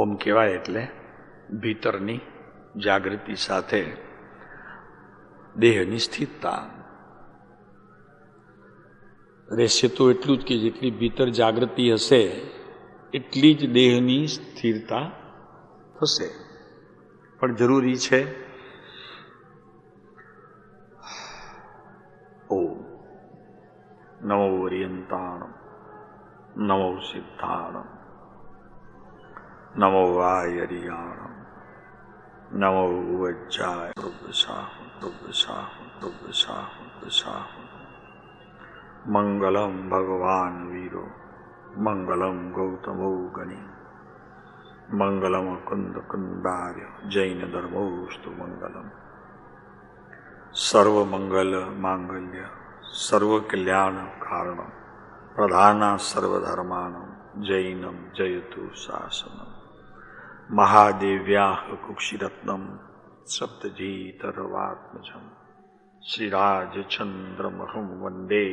ઓમ કહેવાય એટલે ભીતરની જાગૃતિ સાથે દેહની સ્થિરતા રહેશે. તો એટલું જ કે જેટલી ભીતર જાગૃતિ હશે એટલી જ દેહની સ્થિરતા થશે. પણ જરૂરી છે ઓમ નમો ઓરિયંતાણમ નમો સિદ્ધાણમ નમો વાયરિયાણમ નમો વજ્જાય રુદ્રશાહ મંગલમ ભગવાન વીરો મંગલમ ગૌતમો ગણી મંગલમ કુંદ કુંદાર્ય જૈન ધર્મોસ્તુ મંગલમ સર્વમંગલ માંગલ્ય સર્વ કલ્યાણ કારણમ પ્રધાના સર્વધર્માણમ જૈનમ જયતુ શાસનમ મહાદેવ્યાહ કુક્ષિરત્નમ સપ્તજીતરવાત્મજમ શ્રીરાજચંદ્રમહં વંદે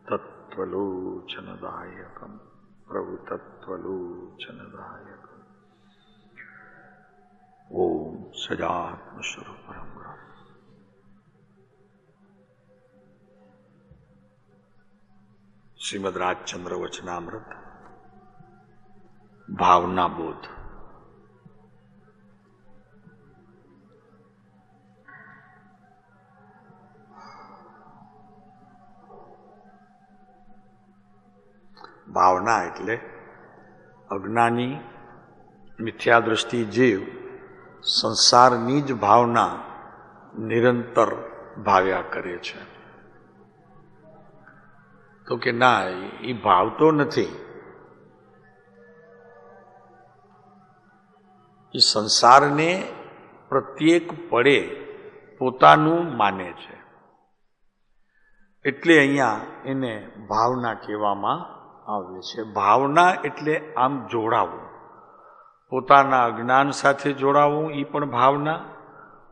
તત્વલોચનદાયકમ પ્રભુ તત્વલોચનદાયકમ. ઓમ સજાત્મ સ્વરૂપ પરમ બ્રહ્મ. શ્રીમદ રાજચંદ્ર વચનામૃત ભાવના બોધ. ભાવના એટલે અજ્ઞાની મિથ્યા દૃષ્ટિ જીવ સંસારની જ ભાવના નિરંતર ભાવ્યા કરે છે. તો કે ના, એ ભાવતો નથી, એ સંસારને પ્રત્યેક પળે પોતાનું માને છે. એટલે અહીંયા એને ભાવના કહેવામાં આવે છે. ભાવના એટલે આમ જોડાવું, પોતાના અજ્ઞાન સાથે જોડાવું એ પણ ભાવના,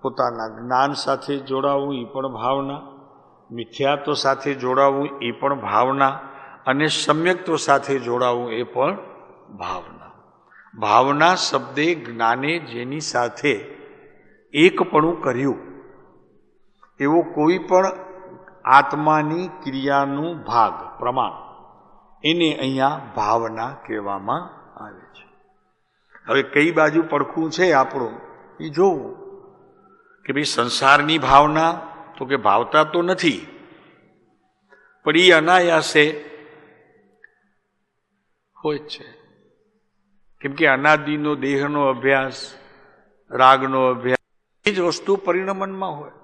પોતાના જ્ઞાન સાથે જોડાવું એ પણ ભાવના, મિથ્યાત્વ સાથે જોડાવું એ પણ ભાવના, અને સમ્યક્ત્વ સાથે જોડાવું એ પણ ભાવના. ભાવના શબ્દે જ્ઞાને જેની સાથે એકપણું કર્યું એવો કોઈ પણ આત્માની ક્રિયાનું ભાગ પ્રમાણ એને અહીંયા ભાવના કહેવામાં આવે છે. હવે કઈ બાજુ પડખું છે આપણું એ જોવું કે ભાઈ સંસારની ભાવના તો કે ભાવતા તો નથી, પણ એ અનાયાસે હોય જ છે. કેમ કે અનાદિનો દેહનો અભ્યાસ, રાગનો અભ્યાસ, એ જ વસ્તુ પરિણમનમાં હોય.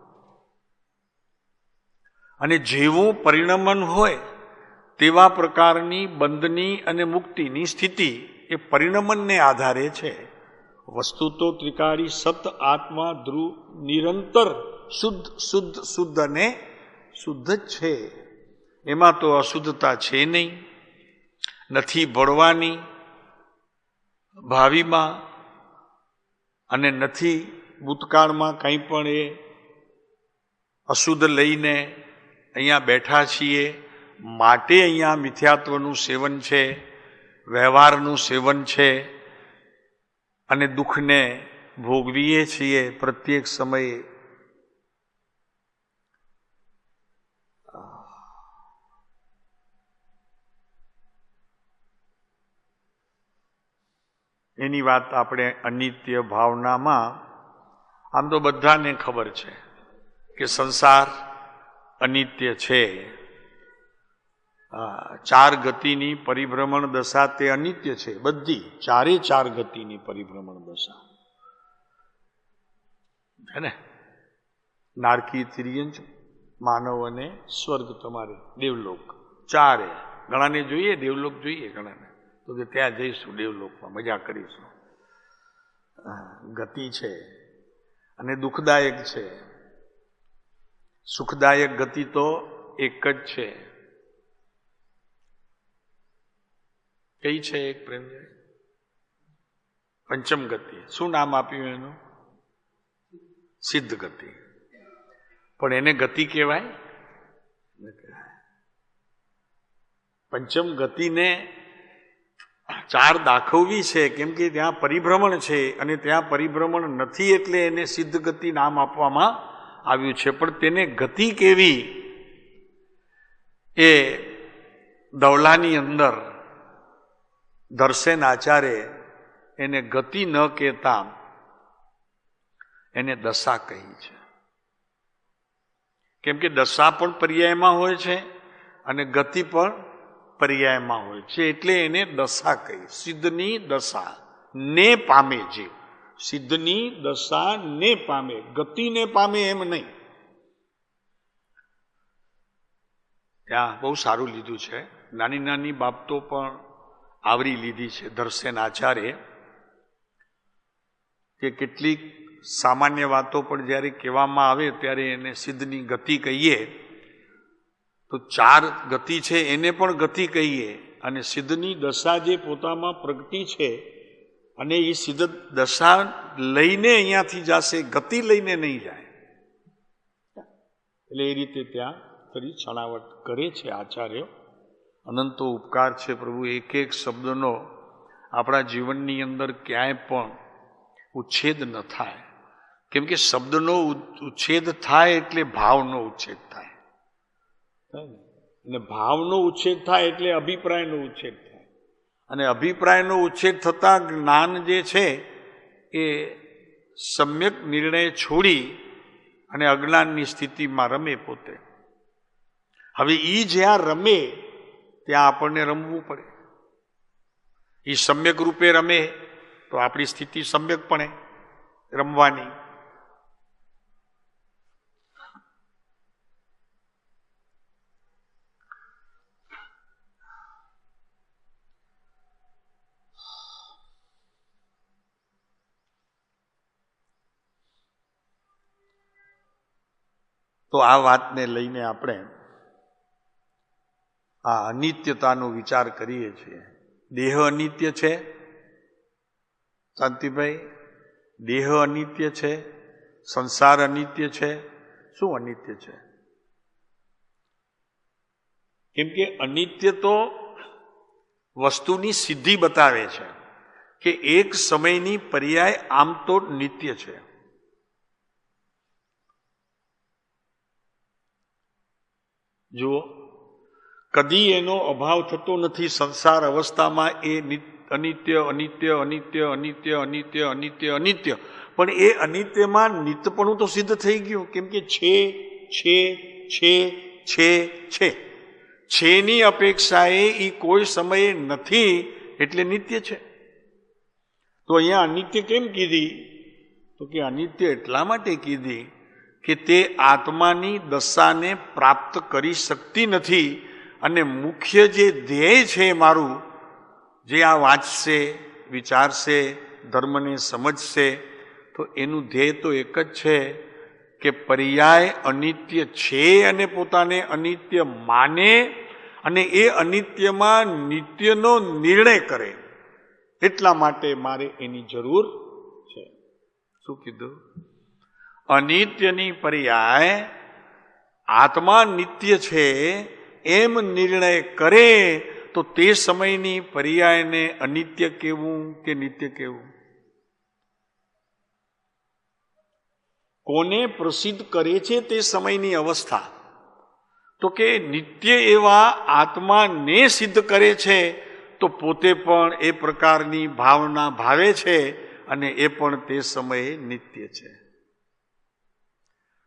અને જેવું પરિણમન હોય તેવા પ્રકારની બંધની અને મુક્તિની સ્થિતિ એ પરિણમનને આધારે છે. વસ્તુ તો ત્રિકાળી સત આત્મા ધ્રુવ નિરંતર શુદ્ધ શુદ્ધ શુદ્ધ અને શુદ્ધ જ છે. એમાં તો અશુદ્ધતા છે નહીં, નથી ભળવાની ભાવિમાં, અને નથી ભૂતકાળમાં કંઈ પણ એ અશુદ્ધ લઈને અહીંયા બેઠા છીએ માટે અહીંયા મિથ્યાત્વનું સેવન છે, વ્યવહારનું સેવન છે, અને દુઃખને ભોગવીએ છીએ પ્રત્યેક સમયે. એની વાત આપણે અનિત્ય ભાવનામાં, આમ તો બધાને ખબર છે કે સંસાર અનિત્ય છે. ચાર ગતિની પરિભ્રમણ દશા તે અનિત્ય છે. બધી ચાર ગતિની પરિભ્રમણ દશા છે ને. નારકી, તિર્યંચ, માનવ અને સ્વર્ગ, તમારે દેવલોક ચારે. ઘણાને જોઈએ દેવલોક, જોઈએ ઘણાને તો કે ત્યાં જઈશું દેવલોકમાં મજા કરીશું. ગતિ છે અને દુઃખદાયક છે. સુખદાયક ગતિ તો એક જ છે. કઈ છે? એક પ્રેમ પંચમ ગતિ. શું નામ આપ્યું એનું? સિદ્ધ ગતિ. પણ એને ગતિ કહેવાય? પંચમ ગતિને ચાર દાખવવી છે, કેમ કે ત્યાં પરિભ્રમણ છે અને ત્યાં પરિભ્રમણ નથી એટલે એને સિદ્ધ ગતિ નામ આપવામાં આવ્યું છે. પણ તેને ગતિ કેવી એ ધવલાની અંદર દર્શન આચાર્ય એને ગતિ ન કહેતા એને દશા કહી છે. કેમ કે દશા પણ પર્યાયમાં હોય છે અને ગતિ પણ પર્યાયમાં હોય છે, એટલે એને દશા કહી. સિદ્ધની દશા ને પામે, જે સિદ્ધની દશા ને પામે, ગતિને પામે એમ નહીં. ત્યાં બહુ સારું લીધું છે, નાની નાની બાબતો પણ આવરી લીધી છે દર્શન આચાર્ય, કે કેટલીક સામાન્ય વાતો પણ જ્યારે કહેવામાં આવે ત્યારે એને સિદ્ધની ગતિ કહીએ તો ચાર ગતિ છે એને પણ ગતિ કહીએ, અને સિદ્ધની દશા જે પોતામાં પ્રગટી છે અને એ સિદ્ધ દશા લઈને અહીંયાથી જશે, ગતિ લઈને નહીં જાય. એટલે એ રીતે ત્યાં ફરી છણાવટ કરે છે આચાર્યો. અનંતો ઉપકાર છે પ્રભુ, એક એક શબ્દનો આપણા જીવનની અંદર ક્યાંય પણ ઉચ્છેદ ન થાય. કેમ કે શબ્દનો ઉચ્છેદ થાય એટલે ભાવનો ઉચ્છેદ થાય, અને ભાવનો ઉચ્છેદ થાય એટલે અભિપ્રાયનો ઉચ્છેદ થાય, અને અભિપ્રાયનો ઉચ્છેદ થતા જ્ઞાન જે છે એ સમ્યક નિર્ણય છોડી અને અજ્ઞાનની સ્થિતિમાં રમે પોતે. હવે એ જ્યાં રમે ત્યાં આપણને રમવું પડે. એ સમ્યક રૂપે રમે તો આપણી સ્થિતિ સમ્યકપણે રમવાની. તો આ વાતને લઈને આપણે આ અનિત્યતાનો વિચાર કરીએ છીએ. દેહ અનિત્ય છે શાંતિભાઈ, દેહ અનિત્ય છે, સંસાર અનિત્ય છે. શું અનિત્ય છે? કેમ કે અનિત્ય તો વસ્તુની સિદ્ધિ બતાવે છે કે એક સમયની પર્યાય આમ તો નિત્ય છે. જુઓ, કદી એનો અભાવ થતો નથી. સંસાર અવસ્થામાં એ અનિત્ય અનિત્ય અનિત્ય અનિત્ય અનિત્ય અનિત્ય અનિત્ય, પણ એ અનિત્યમાં નિત્યપણું તો સિદ્ધ થઈ ગયું. કેમ કે છે છે છે છે છે છેની અપેક્ષાએ એ કોઈ સમયે નથી એટલે નિત્ય છે. તો અહીંયા અનિત્ય કેમ કીધી? તો કે અનિત્ય એટલા માટે કીધી કે તે આત્માની દશાને પ્રાપ્ત કરી શકતી નથી. અને મુખ્ય જે ધ્યેય છે મારું, જે આ વાંચશે, વિચારશે, ધર્મને સમજશે, તો એનું ધ્યેય તો એક જ છે કે પર્યાય અનિત્ય છે અને પોતાને અનિત્ય માને અને એ અનિત્યમાં નિત્યનો નિર્ણય કરે. એટલા માટે મારે એની જરૂર છે. શું કીધું? અનિત્યની પર્યાય આત્મા નિત્ય છે એમ નિર્ણય કરે તો તે સમયની પર્યાયને અનિત્ય કહેવું કે નિત્ય કહેવું? કોને પ્રસિદ્ધ કરે છે તે સમયની અવસ્થા? તો કે નિત્ય એવા આત્માને સિદ્ધ કરે છે, તો પોતે પણ એ પ્રકારની ભાવના ભાવે છે અને એ પણ તે સમયે નિત્ય છે.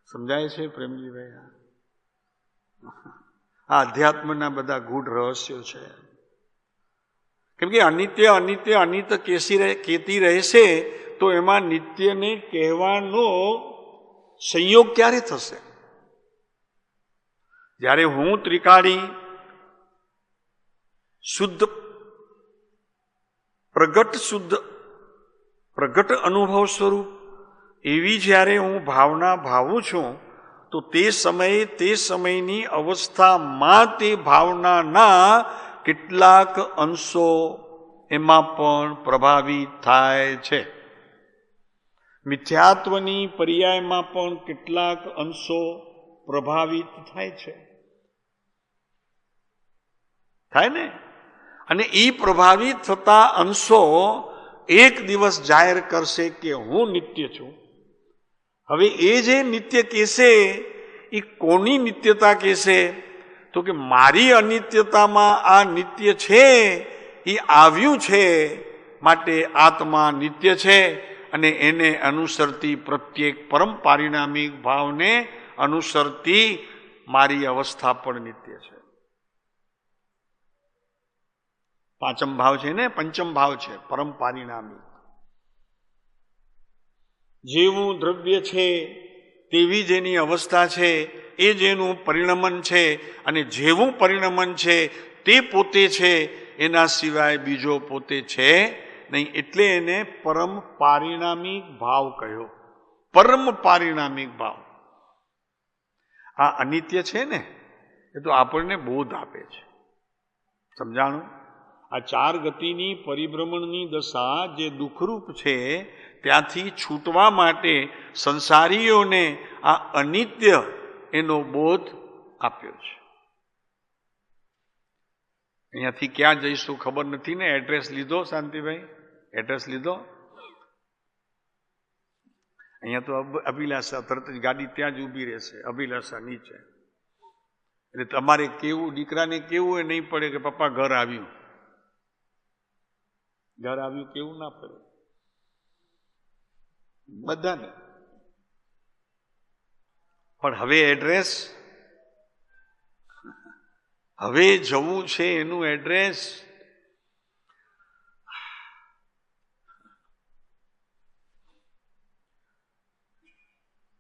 સમજાય છે પ્રેમજીભાઈ? આ અધ્યાત્મના બધા ગૂઢ રહસ્યો છે. કેમ કે અનિત્ય અનિત્ય અનિત્ય કહેતી રહેશે તો એમાં નિત્યને કહેવાનો સંયોગ ક્યારે થશે? જ્યારે હું ત્રિકાળી શુદ્ધ પ્રગટ અનુભવ સ્વરૂપ એવી જ્યારે હું ભાવના ભાવું છું, તો તે સમયે તે સમયની અવસ્થામાં તે ભાવનાના કેટલાક અંશો એમાં પણ પ્રભાવિત થાય છે. મિથ્યાત્વની પર્યાયમાં પણ કેટલાક અંશો પ્રભાવિત થાય છે. થાય ને? અને એ પ્રભાવિત થતા અંશો એક દિવસ જાહેર કરશે કે હું નિત્ય છું. હવે એ જે નિત્ય કહેશે એ કોની નિત્યતા કહેશે? તો કે મારી અનિત્યતામાં આ નિત્ય છે એ આવ્યું છે, માટે આત્મા નિત્ય છે અને એને અનુસરતી પ્રત્યેક પરમ પારિણામિક ભાવને અનુસરતી મારી અવસ્થા પણ નિત્ય છે. પાંચમ ભાવ છે ને, પંચમ ભાવ છે પરમ પારિણામિક. જેવું દ્રવ્ય છે તેવી જેની અવસ્થા છે એ જેનું પરિણમન છે, અને જેવું પરિણમન છે તે પોતે છે, એના સિવાય બીજો પોતે છે નહીં. એટલે એને પરમ પારિણામિક ભાવ કહ્યો. પરમ પારિણામિક ભાવ. આ અનિત્ય છે ને એ તો આપણને બોધ આપે છે. સમજાણું? આ ચાર ગતિની પરિભ્રમણની દશા જે દુઃખરૂપ છે ત્યાંથી છૂટવા માટે સંસારીઓને આ અનિત્ય એનો બોધ આપ્યો છે. અહીંયાથી ક્યાં જઈશું ખબર નથી ને. એડ્રેસ લીધો શાંતિભાઈ? એડ્રેસ લીધો? અહીંયા તો અભિલાષા તરત જ ગાડી ત્યાં જ ઊભી રહેશે. અભિલાષા નીચે. એટલે તમારે કેવું, દીકરાને કેવું એ નહીં પડે કે પપ્પા ઘર આવ્યું. ઘર આવ્યું કેવું ના પડે બધાને. પણ હવે એડ્રેસ, હવે જવું છે એનું એડ્રેસ.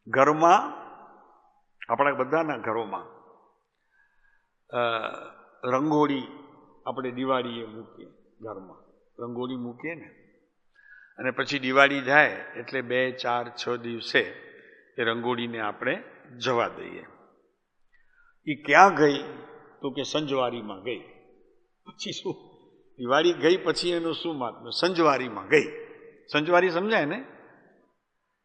ઘરમાં, આપણા બધાના ઘરોમાં રંગોળી આપણે દિવાળીએ મૂકીએ. ઘરમાં રંગોળી મૂકીએ ને, અને પછી દિવાળી જાય એટલે 2, 4, 6 દિવસે એ રંગોળીને આપણે જવા દઈએ. એ ક્યાં ગઈ? તો કે સંજવારીમાં ગઈ. પછી શું? દિવાળી ગઈ પછી એનું શું મહાત્મ્ય? સંજવારીમાં ગઈ. સંજવારી સમજાય ને?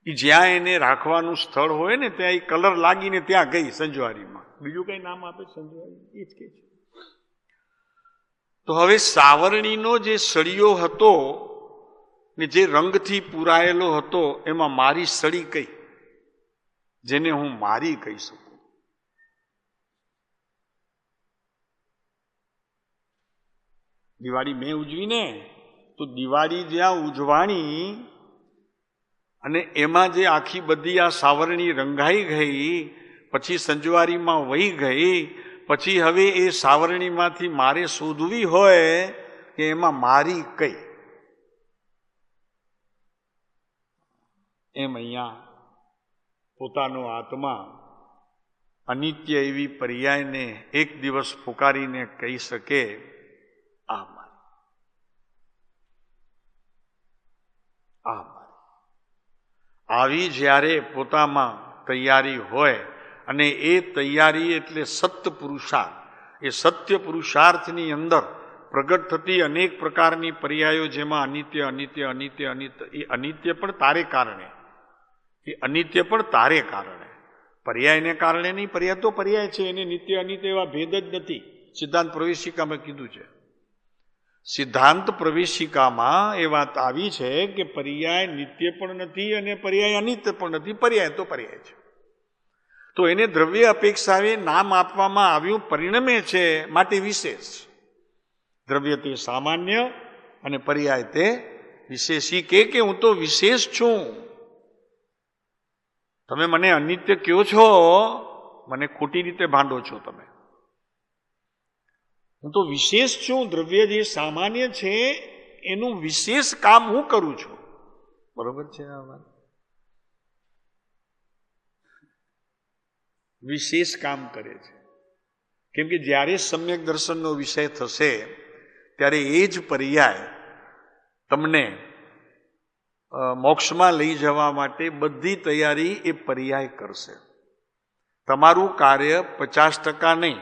એ જ્યાં એને રાખવાનું સ્થળ હોય ને ત્યાં એ કલર લાગીને ત્યાં ગઈ સંજવારીમાં. બીજું કઈ નામ આપે સંજવારી? એ જ કે છે. તો હવે સાવરણીનો જે સળિયો હતો ને જે રંગથી પૂરાયેલો હતો એમાં મારી સળી કઈ, જેને હું મારી કહી શકું? દિવાળી મેં ઉજવી ને, તો દિવાળી જ્યાં ઉજવાણી અને એમાં જે આખી બધી આ સાવરણી રંગાઈ ગઈ, પછી સંજવારીમાં વહી ગઈ, પછી હવે એ સાવરણીમાંથી મારે શોધવી હોય કે એમાં મારી કઈ, એમ અહીંયા પોતાનો આત્મા અનિત્ય એવી પર્યાયને એક દિવસ પુકારીને કહી શકે, આ મારી, આ મારી. આવી જ્યારે પોતામાં તૈયારી હોય, અને એ તૈયારી એટલે સત્ય પુરુષાર્થ. એ સત્ય પુરુષાર્થની અંદર પ્રગટ થતી અનેક પ્રકારની પર્યાયો, જેમાં અનિત્ય અનિત્ય અનિત્ય અનિત્ય, એ અનિત્ય પણ તારે કારણે, એ અનિત્ય પણ તારે કારણે, પર્યાયને કારણે નહીં. પર્યાય તો પર્યાય છે, એને નિત્ય અનિત્ય એવા ભેદ જ નથી. સિદ્ધાંત પ્રવેશિકામાં કીધું છે. સિદ્ધાંત પ્રવેશિકામાં એ વાત આવી છે કે પર્યાય નિત્ય પણ નથી અને પર્યાય અનિત્ય પણ નથી. પર્યાય તો પર્યાય છે. તો એને દ્રવ્ય અપેક્ષાએ નામ આપવામાં આવ્યું, પરિણમે છે માટે વિશેષ. દ્રવ્ય તે સામાન્ય અને પર્યાય તે વિશેષી. કે હું તો વિશેષ છું. તમે મને અનિત્ય કહો છો, મને ખોટી રીતે ભાંડો છો તમે. હું તો વિશેષ છું. દ્રવ્ય જે સામાન્ય છે એનું વિશેષ કામ હું કરું છું. બરોબર છે આ વાત? વિશેષ કામ કરે છે. કેમ કે જ્યારે સમ્યક દર્શનનો વિષય થશે ત્યારે એ જ પર્યાય તમને મોક્ષમાં લઈ જવા માટે બધી તૈયારી એ પર્યાય કરશે. તમારું કાર્ય 50% નહીં,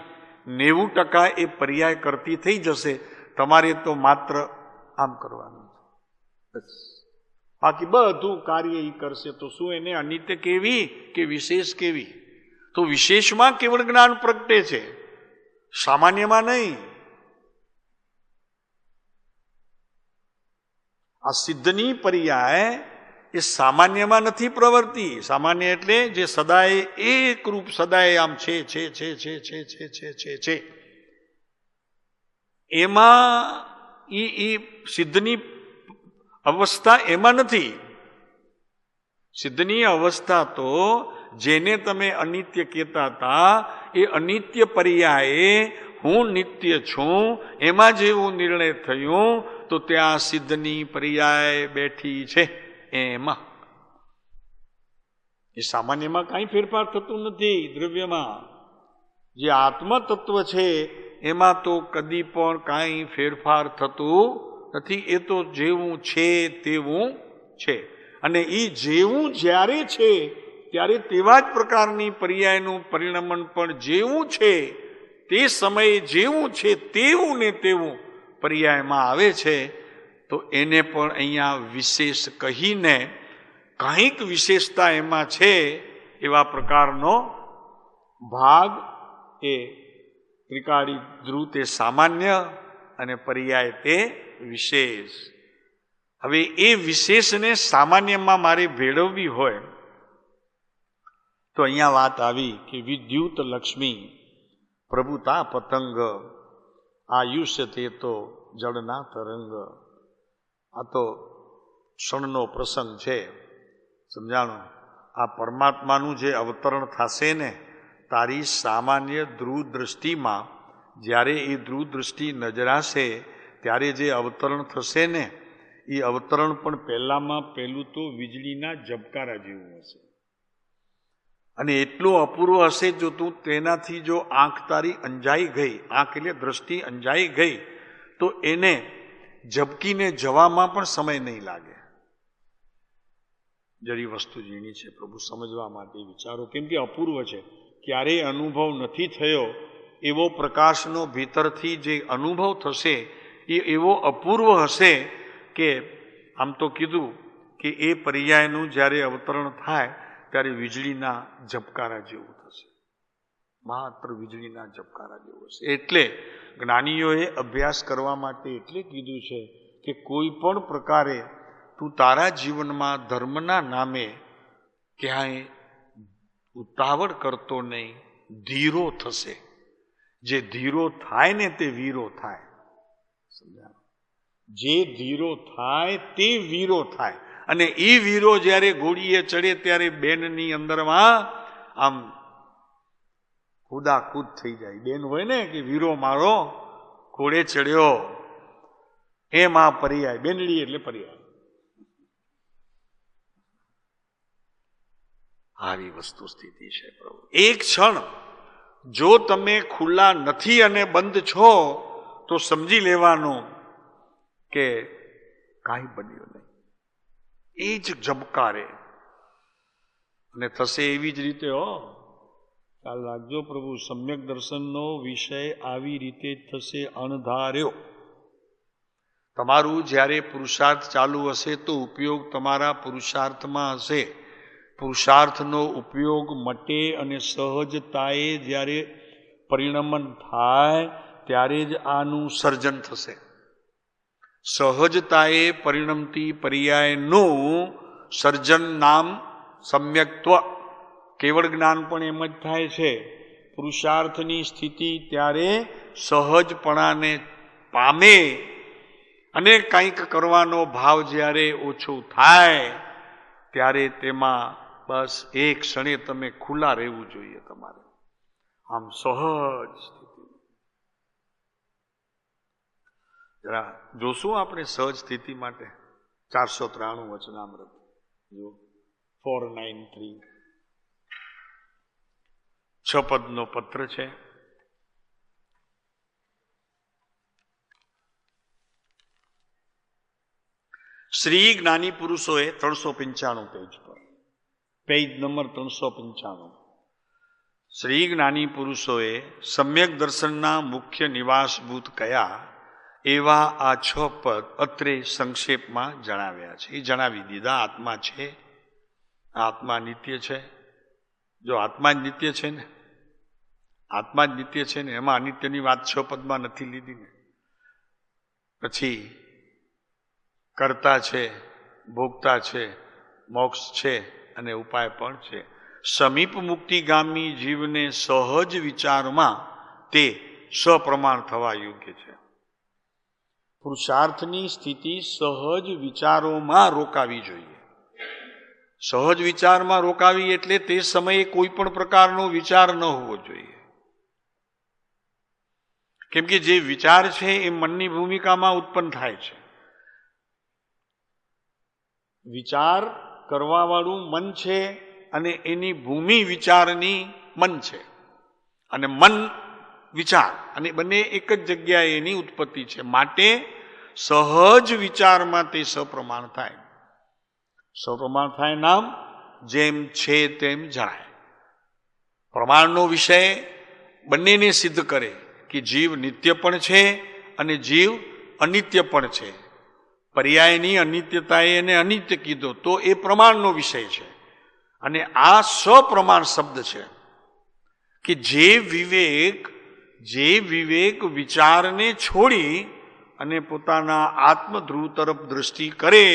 90% એ પર્યાય કરતી થઈ જશે. તમારે તો માત્ર આમ કરવાનું છે, બાકી બધું કાર્ય એ કરશે. તો શું એને અનિત્ય કેવી કે વિશેષ કેવી? તો વિશેષમાં કેવળ જ્ઞાન પ્રગટે છે, સામાન્યમાં નહીં. આ સિદ્ધની પર્યાય એ સામાન્યમાં નથી પ્રવૃત્તિ. સામાન્ય એટલે જે સદાય એકરૂપ, સદાય આમ છે છે છે છે છે છે છે છે છે એમાં એ સિદ્ધની અવસ્થા એમાં નથી. સિદ્ધની અવસ્થા તો જેને તમે અનિત્ય કહેતા હતા એ અનિત્ય પર્યાયે હું નિત્ય છું એમાં જેવું નિર્ણય થયું તો ત્યાં સિદ્ધની પર્યાય બેઠી છે. એમાં એ સામાન્યમાં કાંઈ ફેરફાર થતું નથી. દ્રવ્યમાં જે આત્મ તત્વ છે એમાં તો કદી પણ કાંઈ ફેરફાર થતું નથી. એ તો જેવું છે તેવું છે. અને એ જેવું જ્યારે છે ત્યારે તેવા જ પ્રકારની પર્યાયનું પરિણમન પણ જેવું છે તે સમયે જેવું છે તેવું ને તેવું પર્યાયમાં આવે છે. તો એને પણ અહીંયા વિશેષ કહીને કંઈક વિશેષતા એમાં છે એવા પ્રકારનો ભાગ એ ત્રિકાળી ધ્રુવ તે સામાન્ય અને પર્યાય તે વિશેષ. હવે એ વિશેષને સામાન્યમાં મારે ભેળવવી હોય તો અહીંયા વાત આવી કે વિદ્યુત લક્ષ્મી પ્રભુતા પતંગ આયુષ્ય તે તો જળના તરંગ. આ તો ક્ષણનો પ્રસંગ છે. સમજાણું? આ પરમાત્માનું જે અવતરણ થશે ને તારી સામાન્ય ધ્રુવ દ્રષ્ટિમાં જ્યારે એ ધ્રુવ દ્રષ્ટિ નજરાશે ત્યારે જે અવતરણ થશે ને એ અવતરણ પણ પહેલામાં પહેલું તો વીજળીના ઝબકારા જેવું હશે. અને એટલું અપૂર્વ હશે જો તું તેનાથી જો આંખ તારી અંજાઈ ગઈ, આંખ એટલે દ્રષ્ટિ અંજાઈ ગઈ તો એને ઝબકીને જવામાં પણ સમય નહીં લાગે. જરી વસ્તુ ઝીણી છે પ્રભુ સમજવા માટે વિચારો, કેમ કે અપૂર્વ છે. ક્યારેય અનુભવ નથી થયો એવો પ્રકાશનો ભીતરથી જે અનુભવ થશે એ એવો અપૂર્વ હશે કે આમ તો કીધું કે એ પર્યાયનું જ્યારે અવતરણ થાય ત્યારે વીજળીના ઝબકારા જેવું થશે. માત્ર વીજળીના ઝબકારા જેવું હશે. એટલે જ્ઞાનીઓએ અભ્યાસ કરવા માટે એટલે કીધું છે કે કોઈ પણ પ્રકારે તું તારા જીવનમાં ધર્મના નામે ક્યાંય ઉતાવળ કરતો નહીં, ધીરો થશે. જે ધીરો થાય ને તે વીરો થાય. સમજાય? જે ધીરો થાય તે વીરો થાય. અને એ વીરો જ્યારે ઘોડીએ ચડે ત્યારે બેનની અંદરમાં આમ કુદાકૂદ થઈ જાય. બેન હોય ને કે વીરો મારો ઘોડે ચડ્યો, એમ આ પર્યાય. બેનડી એટલે પર્યાય. આવી વસ્તુ સ્થિતિ છે પ્રભુ. એક ક્ષણ જો તમે ખુલ્લા નથી અને બંધ છો તો સમજી લેવાનું કે કાંઈ બન્યું નહીં. એ જ ઝબકારે અને થશે એવી જ રીતે. ખ્યાલ રાખજો પ્રભુ, સમ્યક દર્શનનો વિષય આવી રીતે જ થશે, અણધાર્યો. તમારું જ્યારે પુરુષાર્થ ચાલુ હશે તો ઉપયોગ તમારા પુરુષાર્થમાં હશે. પુરુષાર્થનો ઉપયોગ મટે અને સહજતાએ જ્યારે પરિણમન થાય ત્યારે જ આનું સર્જન થશે. સહજતાએ પરિણમતી પર્યાયનું સર્જન નામ સમ્યક્ત્વ. કેવળ જ્ઞાન પણ એમ જ થાય છે. પુરુષાર્થની સ્થિતિ ત્યારે સહજપણાને પામે અને કંઈક કરવાનો ભાવ જ્યારે ઓછો થાય ત્યારે તેમાં બસ એક ક્ષણે તમે ખુલ્લા રહેવું જોઈએ. તમારે આમ સહજ સ્થિતિ. જરા જોશું આપણે સહજ સ્થિતિ માટે 493 વચનામૃત જો 493 6 પદનો પત્ર છે. શ્રી જ્ઞાની પુરુષોએ 395 પેજ પર, પેજ નંબર 395. શ્રી જ્ઞાની પુરુષોએ સમ્યક દર્શનના મુખ્ય નિવાસભૂત કયા એવા આ 6 પદ અત્રે સંક્ષેપમાં જણાવ્યા છે. એ જણાવી દીધા. આત્મા છે, આત્મા નિત્ય છે. જો આત્મા જ નિત્ય છે ને, આત્મા જ નિત્ય છે ને, એમાં અનિત્યની વાત 6 પદમાં નથી લીધી ને. પછી કર્તા છે, ભોગતા છે, મોક્ષ છે અને ઉપાય પણ છે. સમીપ મુક્તિગામી જીવને સહજ વિચારમાં તે સપ્રમાણ થવા યોગ્ય છે. પુરુષાર્થની સ્થિતિ સહજ વિચારોમાં રોકાવી જોઈએ. સહજ વિચારમાં રોકાવી એટલે તે સમયે કોઈ પણ પ્રકારનો વિચાર ન હોવો જોઈએ. કેમ કે જે વિચાર છે એ મનની ભૂમિકામાં ઉત્પન્ન થાય છે. વિચાર કરવાવાળું મન છે અને એની ભૂમિ વિચારની મન છે, અને મન વિચાર અને બંને એક જ જગ્યાએ એની ઉત્પત્તિ છે. માટે સહજ વિચારમાં તે સપ્રમાણ થાય. સપ્રમાણ થાય નામ જેમ છે તેમ જણાય. પ્રમાણનો વિષય બંનેને સિદ્ધ કરે કે જીવ નિત્ય પણ છે અને જીવ અનિત્ય પણ છે. પર્યાયની અનિત્યતાએ એને અનિત્ય કીધો તો એ પ્રમાણનો વિષય છે. અને આ સપ્રમાણ શબ્દ છે કે જે વિવેક વિચારને છોડી અને પોતાના આત્મધ્રુવ તરફ દ્રષ્ટિ કરે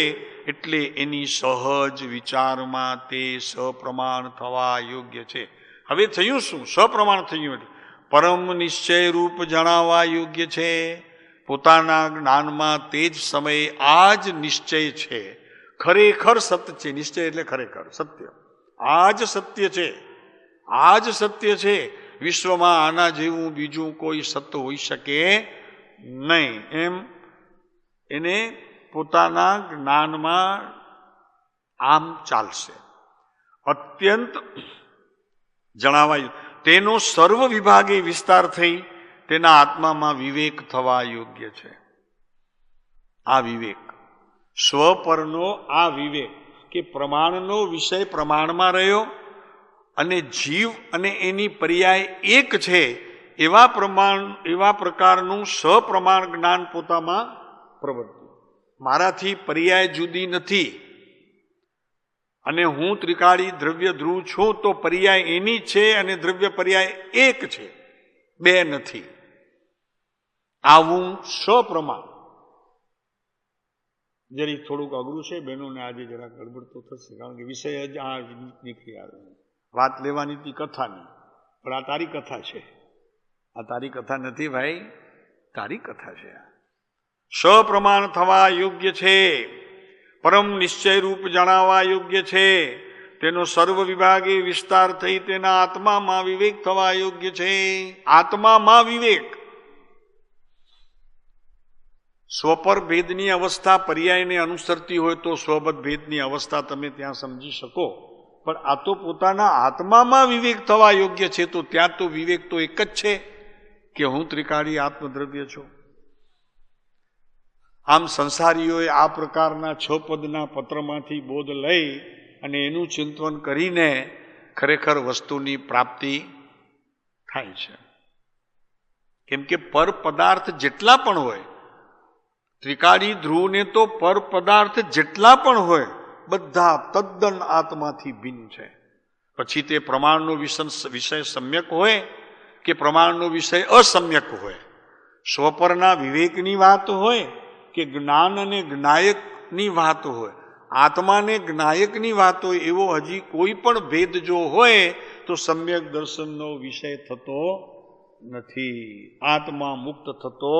એટલે એની સહજ વિચારમાં તે સપ્રમાણ થવા યોગ્ય છે. હવે થયું શું? સપ્રમાણ થયું એટલે પરમ નિશ્ચય રૂપ જણાવવા યોગ્ય છે. પોતાના જ્ઞાનમાં તે જ સમયે આ જ નિશ્ચય છે, ખરેખર સત્ય છે. નિશ્ચય એટલે ખરેખર સત્ય. આ જ સત્ય છે, આ જ સત્ય છે. વિશ્વમાં આના જેવું બીજું કોઈ સત્ય હોઈ શકે નહીં. એમ એને પોતાના જ્ઞાનમાં આમ ચાલશે. અત્યંત જણાવાયું તેનો સર્વ વિભાગે વિસ્તાર થઈ તેના આત્મામાં વિવેક થવા યોગ્ય છે. આ વિવેક સ્વપરનો આ વિવેક કે પ્રમાણનો વિષય પ્રમાણમાં રહ્યો અને જીવ અને એની પર્યાય એક છે એવા પ્રકારનું સપ્રમાણ જ્ઞાન પોતામાં પ્રવર્ત્યું. મારાથી પર્યાય જુદી નથી અને હું ત્રિકાળી દ્રવ્ય ધ્રુવ છું તો પર્યાય એની છે અને દ્રવ્ય પર્યાય એક છે, બે નથી. આવું સપ્રમાણ જરી થોડુંક અઘરું છે બહેનોને, આજે જરા ગડબડ તો થશે કારણ કે વિષય જ આ નીકળી આવે. વાત લેવાની હતી કથાની, પણ આ તારી કથા છે. આ તારી કથા નથી ભાઈ, તારી કથા છે. સપ્રમાણ થવા યોગ્ય છે, પરમ નિશ્ચય રૂપ જણાવવા યોગ્ય છે. તેનો સર્વ વિભાગે વિસ્તાર થઈ તેના આત્મામાં વિવેક થવા યોગ્ય છે. આત્મામાં વિવેક. સ્વપર ભેદની અવસ્થા પર્યાયને અનુસરતી હોય તો સ્વબદ્ધ ભેદની અવસ્થા તમે ત્યાં સમજી શકો, પણ આ તો પોતાના આત્મામાં વિવેક થવા યોગ્ય છે. તો ત્યાં તો વિવેક તો એક જ છે કે હું ત્રિકાળી આત્મદ્રવ્ય છું. આમ સંસારીઓએ આ પ્રકારના 6 પદના પત્રમાંથી બોધ લઈ અને એનું ચિંતન કરીને ખરેખર વસ્તુની પ્રાપ્તિ થાય છે. કેમ કે પર પદાર્થ જેટલા પણ હોય, ત્રિકાળી ધ્રુવને તો પર પદાર્થ જેટલા પણ હોય બધા તદ્દન આત્માથી ભિન્ન છે. પછી તે પ્રમાણનો વિષય સમ્યક હોય કે પ્રમાણનો વિષય અસમ્યક હોય, સ્વપરના વિવેકની વાત હોય કે જ્ઞાન અને જ્ઞાયકની વાત હોય, આત્માને જ્ઞાયકની વાત હોય, એવો હજી કોઈ પણ ભેદ જો હોય તો સમ્યક દર્શનનો વિષય થતો નથી. આત્મા મુક્ત થતો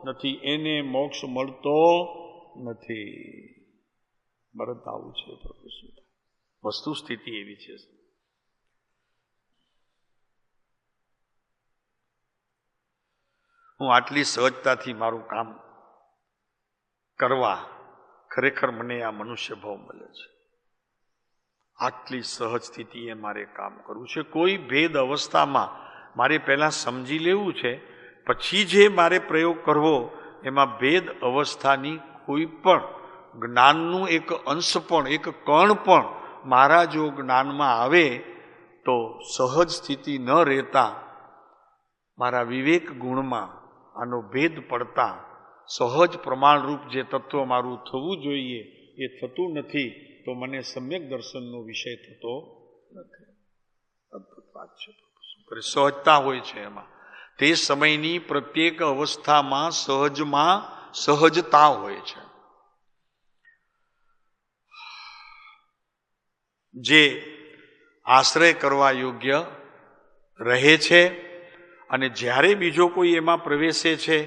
નથી, એને મોક્ષ મળતો નથી. ભરત આવું છે પ્રભુ. વસ્તુ સ્થિતિ એવી છે. હું આટલી સહજતાથી મારું કામ કરવા ખરેખર મને આ મનુષ્ય ભાવ મળે છે. આટલી સહજ સ્થિતિએ મારે કામ કરવું છે. કોઈ ભેદ અવસ્થામાં મારે પહેલાં સમજી લેવું છે, પછી જે મારે પ્રયોગ કરવો એમાં ભેદ અવસ્થાની કોઈ પણ જ્ઞાનનું એક અંશ પણ, એક કણ પણ મારા જો જ્ઞાનમાં આવે તો સહજ સ્થિતિ ન રહેતા મારા વિવેક ગુણમાં આનો ભેદ પડતા સહજ પ્રમાણરૂપ જે તત્વ મારું થવું જોઈએ એ થતું નથી, તો મને સમ્યક દર્શનનો વિષય થતો નથી. અદ્ભુત વાત છે. સહજતા હોય છે એમાં. તે સમયની પ્રત્યેક અવસ્થામાં સહજતા હોય છે. જે આશ્રય કરવા યોગ્ય રહે છે, અને જ્યારે બીજો કોઈ એમાં પ્રવેશે છે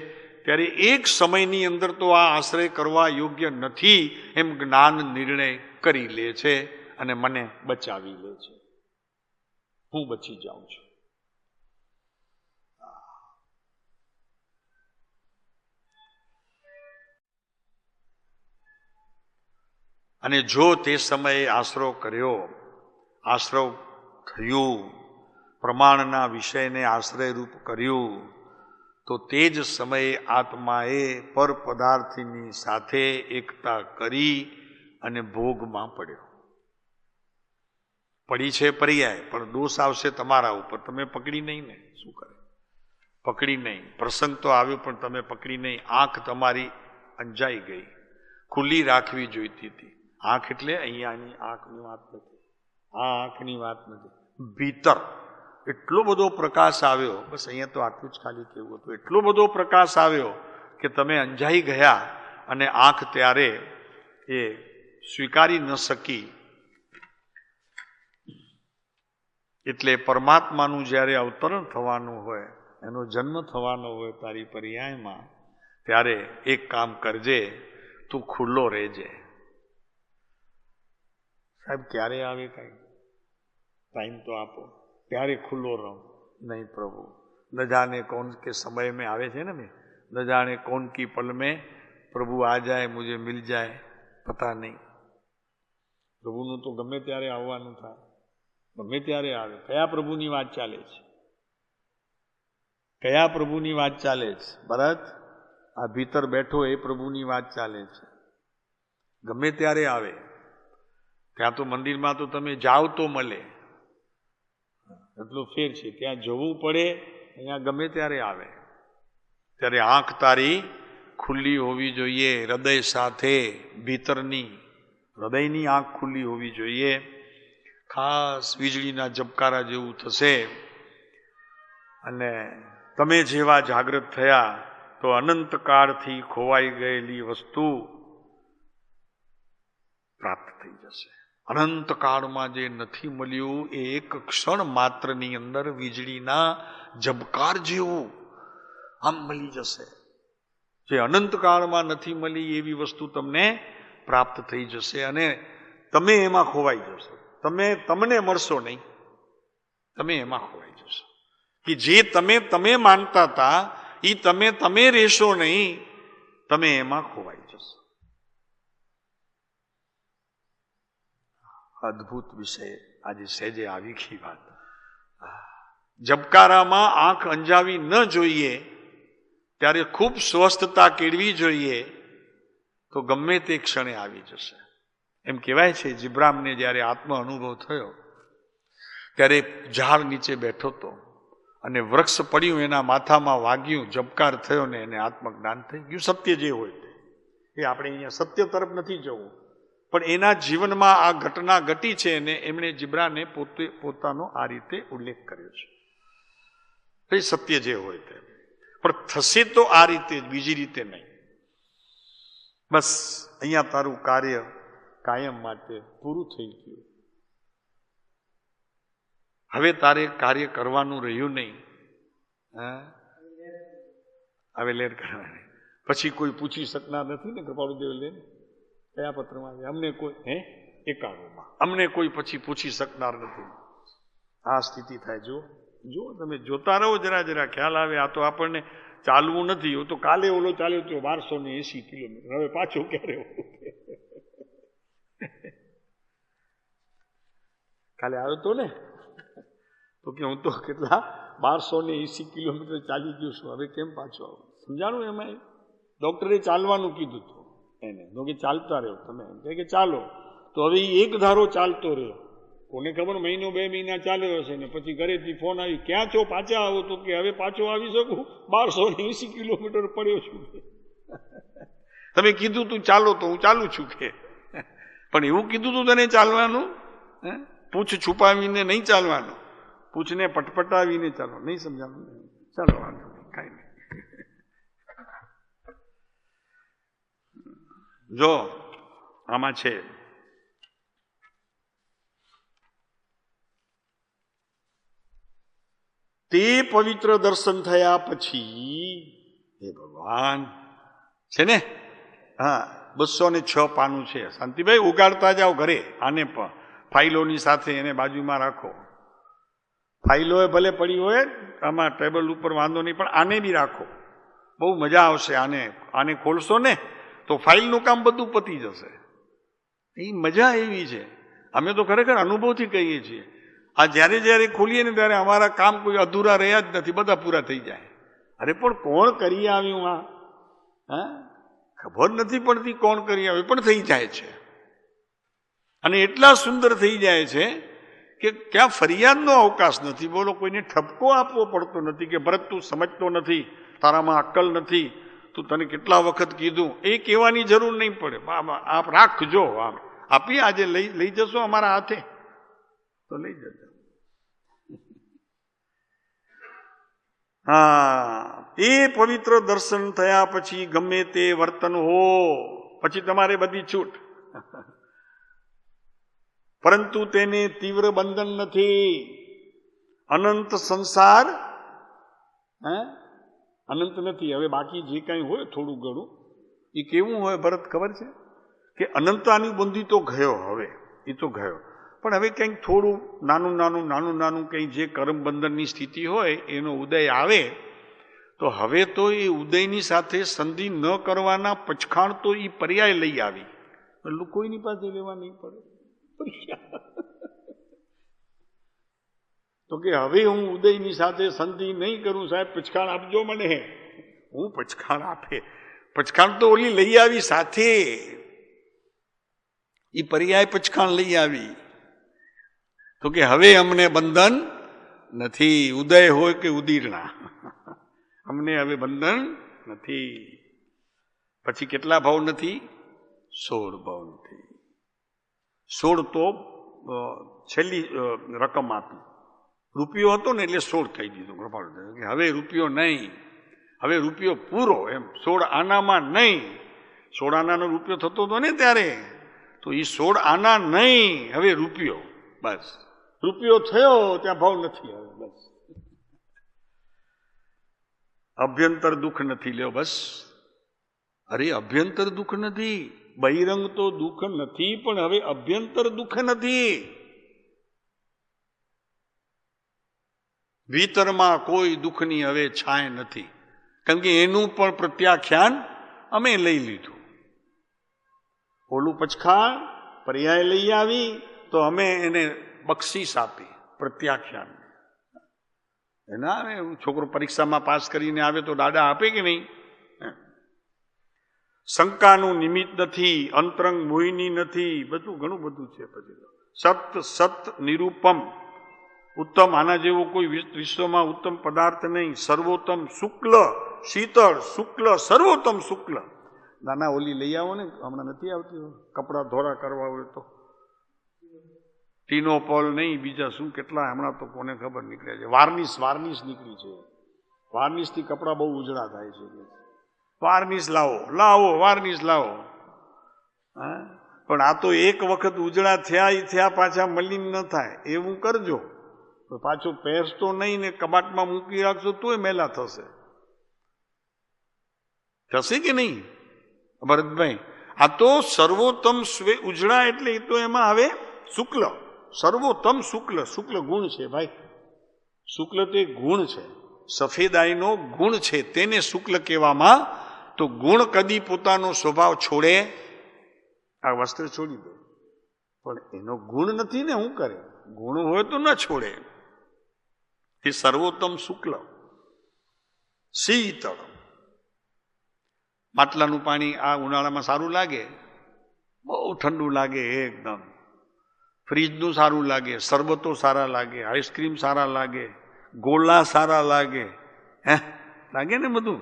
ત્યારે એક સમયની અંદર તો આ આશ્રય કરવા યોગ્ય નથી એમ જ્ઞાન નિર્ણય કરી લે છે અને મને બચાવી લે છે, હું બચી જાઉં છું. અને જો તે સમયે આશરો કર્યો, આશ્રવ થયું, પ્રમાણના વિષયને આશ્રયરૂપ કર્યું, તો તે જ સમયે આત્માએ પર પદાર્થની સાથે એકતા કરી અને ભોગમાં પડ્યો. પડી છે પર્યાય, પણ દોષ આવશે તમારા ઉપર, તમે પકડી નહીં ને. શું કરે? પકડી નહીં. પ્રસંગ તો આવ્યો પણ તમે પકડી નહીં. આંખ તમારી અંજાઈ ગઈ, ખુલ્લી રાખવી જોઈતી હતી. આંખ એટલે અહીંયાની આંખની વાત નથી, આ આંખની વાત નથી. ભીતર એટલો બધો પ્રકાશ આવ્યો, બસ અહીંયા તો આટલું જ ખાલી કહેવું હતું. એટલો બધો પ્રકાશ આવ્યો કે તમે અંજાઈ ગયા અને આંખ ત્યારે એ સ્વીકારી ન શકી. એટલે પરમાત્માનું જ્યારે અવતરણ થવાનું હોય, એનો જન્મ થવાનો હોય તારી પર્યાયમાં, ત્યારે એક કામ કરજે, તું ખુલ્લો રહેજે. સાહેબ ક્યારે આવે કઈ ટાઈમ તો આપો, ત્યારે ખુલ્લો રહો. નહીં પ્રભુ, ન જાને कौन के समय में આવે છે ને, મેં ન જાને कौन की पल में प्रभु आ जाए मुझे मिल जाए, पता नहीं. પ્રભુનું તો ગમે ત્યારે આવવાનું થાય, ગમે ત્યારે આવે. કયા પ્રભુની વાત ચાલે છે? કયા પ્રભુની વાત ચાલે છે? ભરત, આ ભીતર બેઠો એ પ્રભુની વાત ચાલે છે. ગમે ત્યારે આવે. ત્યાં તો મંદિરમાં તો તમે જાઓ તો મળે, એટલો ફેર છે. ત્યાં જવું પડે, અહીંયા ગમે ત્યારે આવે. ત્યારે આંખ તારી ખુલ્લી હોવી જોઈએ, હૃદય સાથે, ભીતરની હૃદયની આંખ ખુલ્લી હોવી જોઈએ. ખાસ વીજળીના ઝબકારા જેવું થશે. અને તમે જેવા જાગૃત થયા તો અનંતકાળથી ખોવાઈ ગયેલી વસ્તુ પ્રાપ્ત થઈ જશે. અનંતકાળમાં જે નથી મળ્યું એ એક ક્ષણ માત્રની અંદર વીજળીના ઝબકાર જેવું આમ મળી જશે. જે અનંતકાળમાં નથી મળી એવી વસ્તુ તમને પ્રાપ્ત થઈ જશે અને તમે એમાં ખોવાઈ જશો. તમને મળશો નહીં, તમે એમાં ખોવાઈ જશો. કે જે તમે માનતા હતા એ તમે રહેશો નહીં, તમે એમાં ખોવાઈ જશો. અદ્ભુત વિષય આજે સહેજે આવી ગઈ વાત. ઝબકારામાં આંખ અંજાવી ન જોઈએ, ત્યારે ખૂબ સ્વસ્થતા કેળવી જોઈએ, તો ગમે તે ક્ષણે આવી જશે. એમ કહેવાય છે જીબ્રામને જ્યારે આત્મ અનુભવ થયો ત્યારે ઝાડ નીચે બેઠો હતો અને વૃક્ષ પડ્યું એના માથામાં વાગ્યું, ઝબકાર થયો ને એને આત્મજ્ઞાન થઈ ગયું. સત્ય જે હોય તે, એ આપણે અહીંયા સત્ય તરફ નથી જવું, પણ એના જીવનમાં આ ઘટના ઘટી છે અને એમણે જીબ્રાને પોતાનો આ રીતે ઉલ્લેખ કર્યો છે. એ સત્ય જે હોય તે, પણ થશે તો આ રીતે, બીજી રીતે નહીં. બસ અહીંયા તારું કાર્ય કાયમ માટે પૂરું થઈ ગયું. હવે તારે કાર્ય કરવાનું રહ્યું નહીં. હવે લેર કરવાની. પછી કોઈ પૂછી શકનાર નથી ને કૃપાળુદેવ લેર કયા પત્રમાં છે? અમને કોઈ 91માં અમને કોઈ પછી પૂછી શકનાર નથી. આ સ્થિતિ થાય. જો તમે જોતા રહો, જરા ખ્યાલ આવે. આ તો આપણને ચાલવું નથી. તો કાલે ઓલો ચાલ્યો તો 1280 કિલોમીટર, હવે પાછો ક્યારે? કાલે આવ્યો તો ને, તો કે હું તો કેટલા 1280 કિલોમીટર ચાલી ગયો છું, હવે કેમ પાછો આવું? સમજાણું એમાં? ડોક્ટરે ચાલવાનું કીધું હતું એને, તો કે ચાલતા રહ્યો તમે, કે ચાલો. તો હવે એક ધારો ચાલતો રહ્યો. કોને ખબર, મહિનો 2 મહિના ચાલ્યો હશે ને પછી ઘરેથી ફોન આવી, ક્યાં છો, પાછા આવો? તો કે હવે પાછો આવી શકું, 1280 કિલોમીટર પડ્યો છું. તમે કીધું તું ચાલો તો હું ચાલું છું કે, પણ એવું કીધું તું તને ચાલવાનું? પૂછ છુપાવીને નહીં ચાલવાનું, પૂછને પટપટાવીને ચાલો. નહીં સમજાવું? ચાલો વાંધો નહીં, કાંઈ નહીં. જો આમાં છે તે પવિત્ર દર્શન થયા પછી હે ભગવાન છે ને, હા 206 પાનું છે. શાંતિભાઈ ઉગાડતા જાઓ ઘરે, આને પણ ફાઇલોની સાથે એને બાજુમાં રાખો. ફાઇલો ભલે પડી હોય આમાં ટેબલ ઉપર વાંધો નહીં, પણ આને બી રાખો, બહુ મજા આવશે. આને ખોલશો ને તો ફાઇલનું કામ બધું પતી જશે. એ મજા એવી છે. અમે તો ખરેખર અનુભવથી કહીએ છીએ. આ જ્યારે જ્યારે ખોલીએ ને ત્યારે અમારા કામ કોઈ અધૂરા રહ્યા જ નથી, બધા પૂરા થઈ જાય. અરે પણ કોણ કરી આવ્યું આ? હા, ખબર નથી પડતી કોણ કરી આવ્યું, પણ થઈ જાય છે. અને એટલા સુંદર થઈ જાય છે કે ક્યાં ફરિયાદનો અવકાશ નથી. બોલો, કોઈને ઠપકો આપવો પડતો નથી કે ભરત તું સમજતો નથી, તારામાં અક્કલ નથી, તું તને કેટલા વખત કીધું, એ કહેવાની જરૂર નહીં પડે. આપ રાખજો, આમ આપી આજે લઈ જશો અમારા હાથે તો લઈ જજો. હા, એ પવિત્ર દર્શન થયા પછી ગમે તે વર્તન હો, પછી તમારે બધી છૂટ. પરંતુ તેને તીવ્ર બંધન નથી. અનંત સંસાર અનંત નથી. હવે બાકી જે કાંઈ હોય થોડું ઘણું એ કેવું હોય ભરત ખબર છે કે અનંતાની બંધી તો ગયો, હવે એ તો ગયો, પણ હવે કંઈક થોડું નાનું કંઈ જે કરમ બંધનની સ્થિતિ હોય એનો ઉદય આવે તો હવે તો એ ઉદયની સાથે સંધિ ન કરવાના પચખાણ તો એ પર્યાય લઈ આવી. કોઈની પાસે લેવા નહીં પડે. તો કે હવે હું ઉદયની સાથે સંધિ નહીં કરું, સાહેબ પચખાણ આપજો મને. હું પચખાણ આપે, પચખાણ તો ઓલી લઈ આવી સાથે, એ પર્યાય પચખાણ લઈ આવી. તો કે હવે અમને બંધન નથી, ઉદય હોય કે ઉદીરણા, અમને હવે બંધન નથી. પછી કેટલા ભાવ નથી? 16 ભાવ નથી. 16 તો છેલ્લી રકમ આપી. રૂપિયો હતો ને એટલે 16 કહી દીધું કૃપાળુ. હવે રૂપિયો નહીં, હવે રૂપિયો પૂરો, એમ 16 આનામાં નહીં. 16 આનાનો રૂપિયો થતો હતો ને ત્યારે, તો એ 16 આના નહીં, હવે રૂપિયો. બસ રૂપિયો થયો ત્યાં ભાવ નથી. હવે બસ અભ્યંતર દુઃખ નથી. લ્યો બસ. અરે અભ્યંતર દુઃખ નથી, બહિરંગ તો દુઃખ નથી, પણ હવે અભ્યંતર દુઃખ નથી. ભીતરમાં કોઈ દુઃખની હવે છાય નથી, કેમ કે એનું પણ પ્રત્યાખ્યાન અમે લઈ લીધું. ઓલું પચખાણ પર્યાય લઈ આવી તો અમે એને બક્ષિસ આપી, પ્રત્યાખ્યાન. એના છોકરો પરીક્ષામાં પાસ કરીને આવે તો દાદા આપે કે નહીં? શંકાનું નિમિત્ત નથી, અંતરંગ મોહિની નથી, બધું ઘણું બધું છે. પછી સત સત નિરૂપમ, ઉત્તમ આના જેવો કોઈ વિશ્વમાં ઉત્તમ પદાર્થ નહીં. સર્વોત્તમ શુક્લ, શીતળ શુક્લ, સર્વોત્તમ શુક્લ. નાના ઓલી લઈ આવો ને, હમણાં નથી આવતી, કપડા ધોરા કરવા હોય તો ટીનોપોલ નહીં, બીજા શું કેટલા હમણાં તો કોને ખબર નીકળ્યા છે. વાર્નિશ નીકળી છે. વાર્નિશથી કપડા બહુ ઉજળા થાય છે. વાર્નિશ લાવો વાર્નિશ લાવો. હા, પણ આ તો એક વખત ઉજળા થયા પાછા મલિન ન થાય એવું કરજો. પાછો પહેરશો નહીં ને કબાટમાં મૂકી રાખશો તોય મેલા થશે. થશે કે નહીં ભરતભાઈ? આ તો સર્વોત્તમ ઉજળા એટલે એ તો એમાં હવે શુક્લ, સર્વોત્તમ શુક્લ. શુક્લ ગુણ છે ભાઈ, શુક્લ તે ગુણ છે, સફેદાઈનો ગુણ છે, તેને શુક્લ કહેવામાં. તો ગુણ કદી પોતાનો સ્વભાવ છોડે? આ વસ્ત્ર છોડી દે, પણ એનો ગુણ નથી ને, શું કરે? ગુણ હોય તો ન છોડે. એ સર્વોત્તમ શુક્લ. શીતળ, માટલાનું પાણી આ ઉનાળામાં સારું લાગે, બહુ ઠંડુ લાગે એકદમ. ફ્રીજનું સારું લાગે, શરબતો સારા લાગે, આઈસ્ક્રીમ સારા લાગે, ગોળા સારા લાગે. લાગે ને બધું.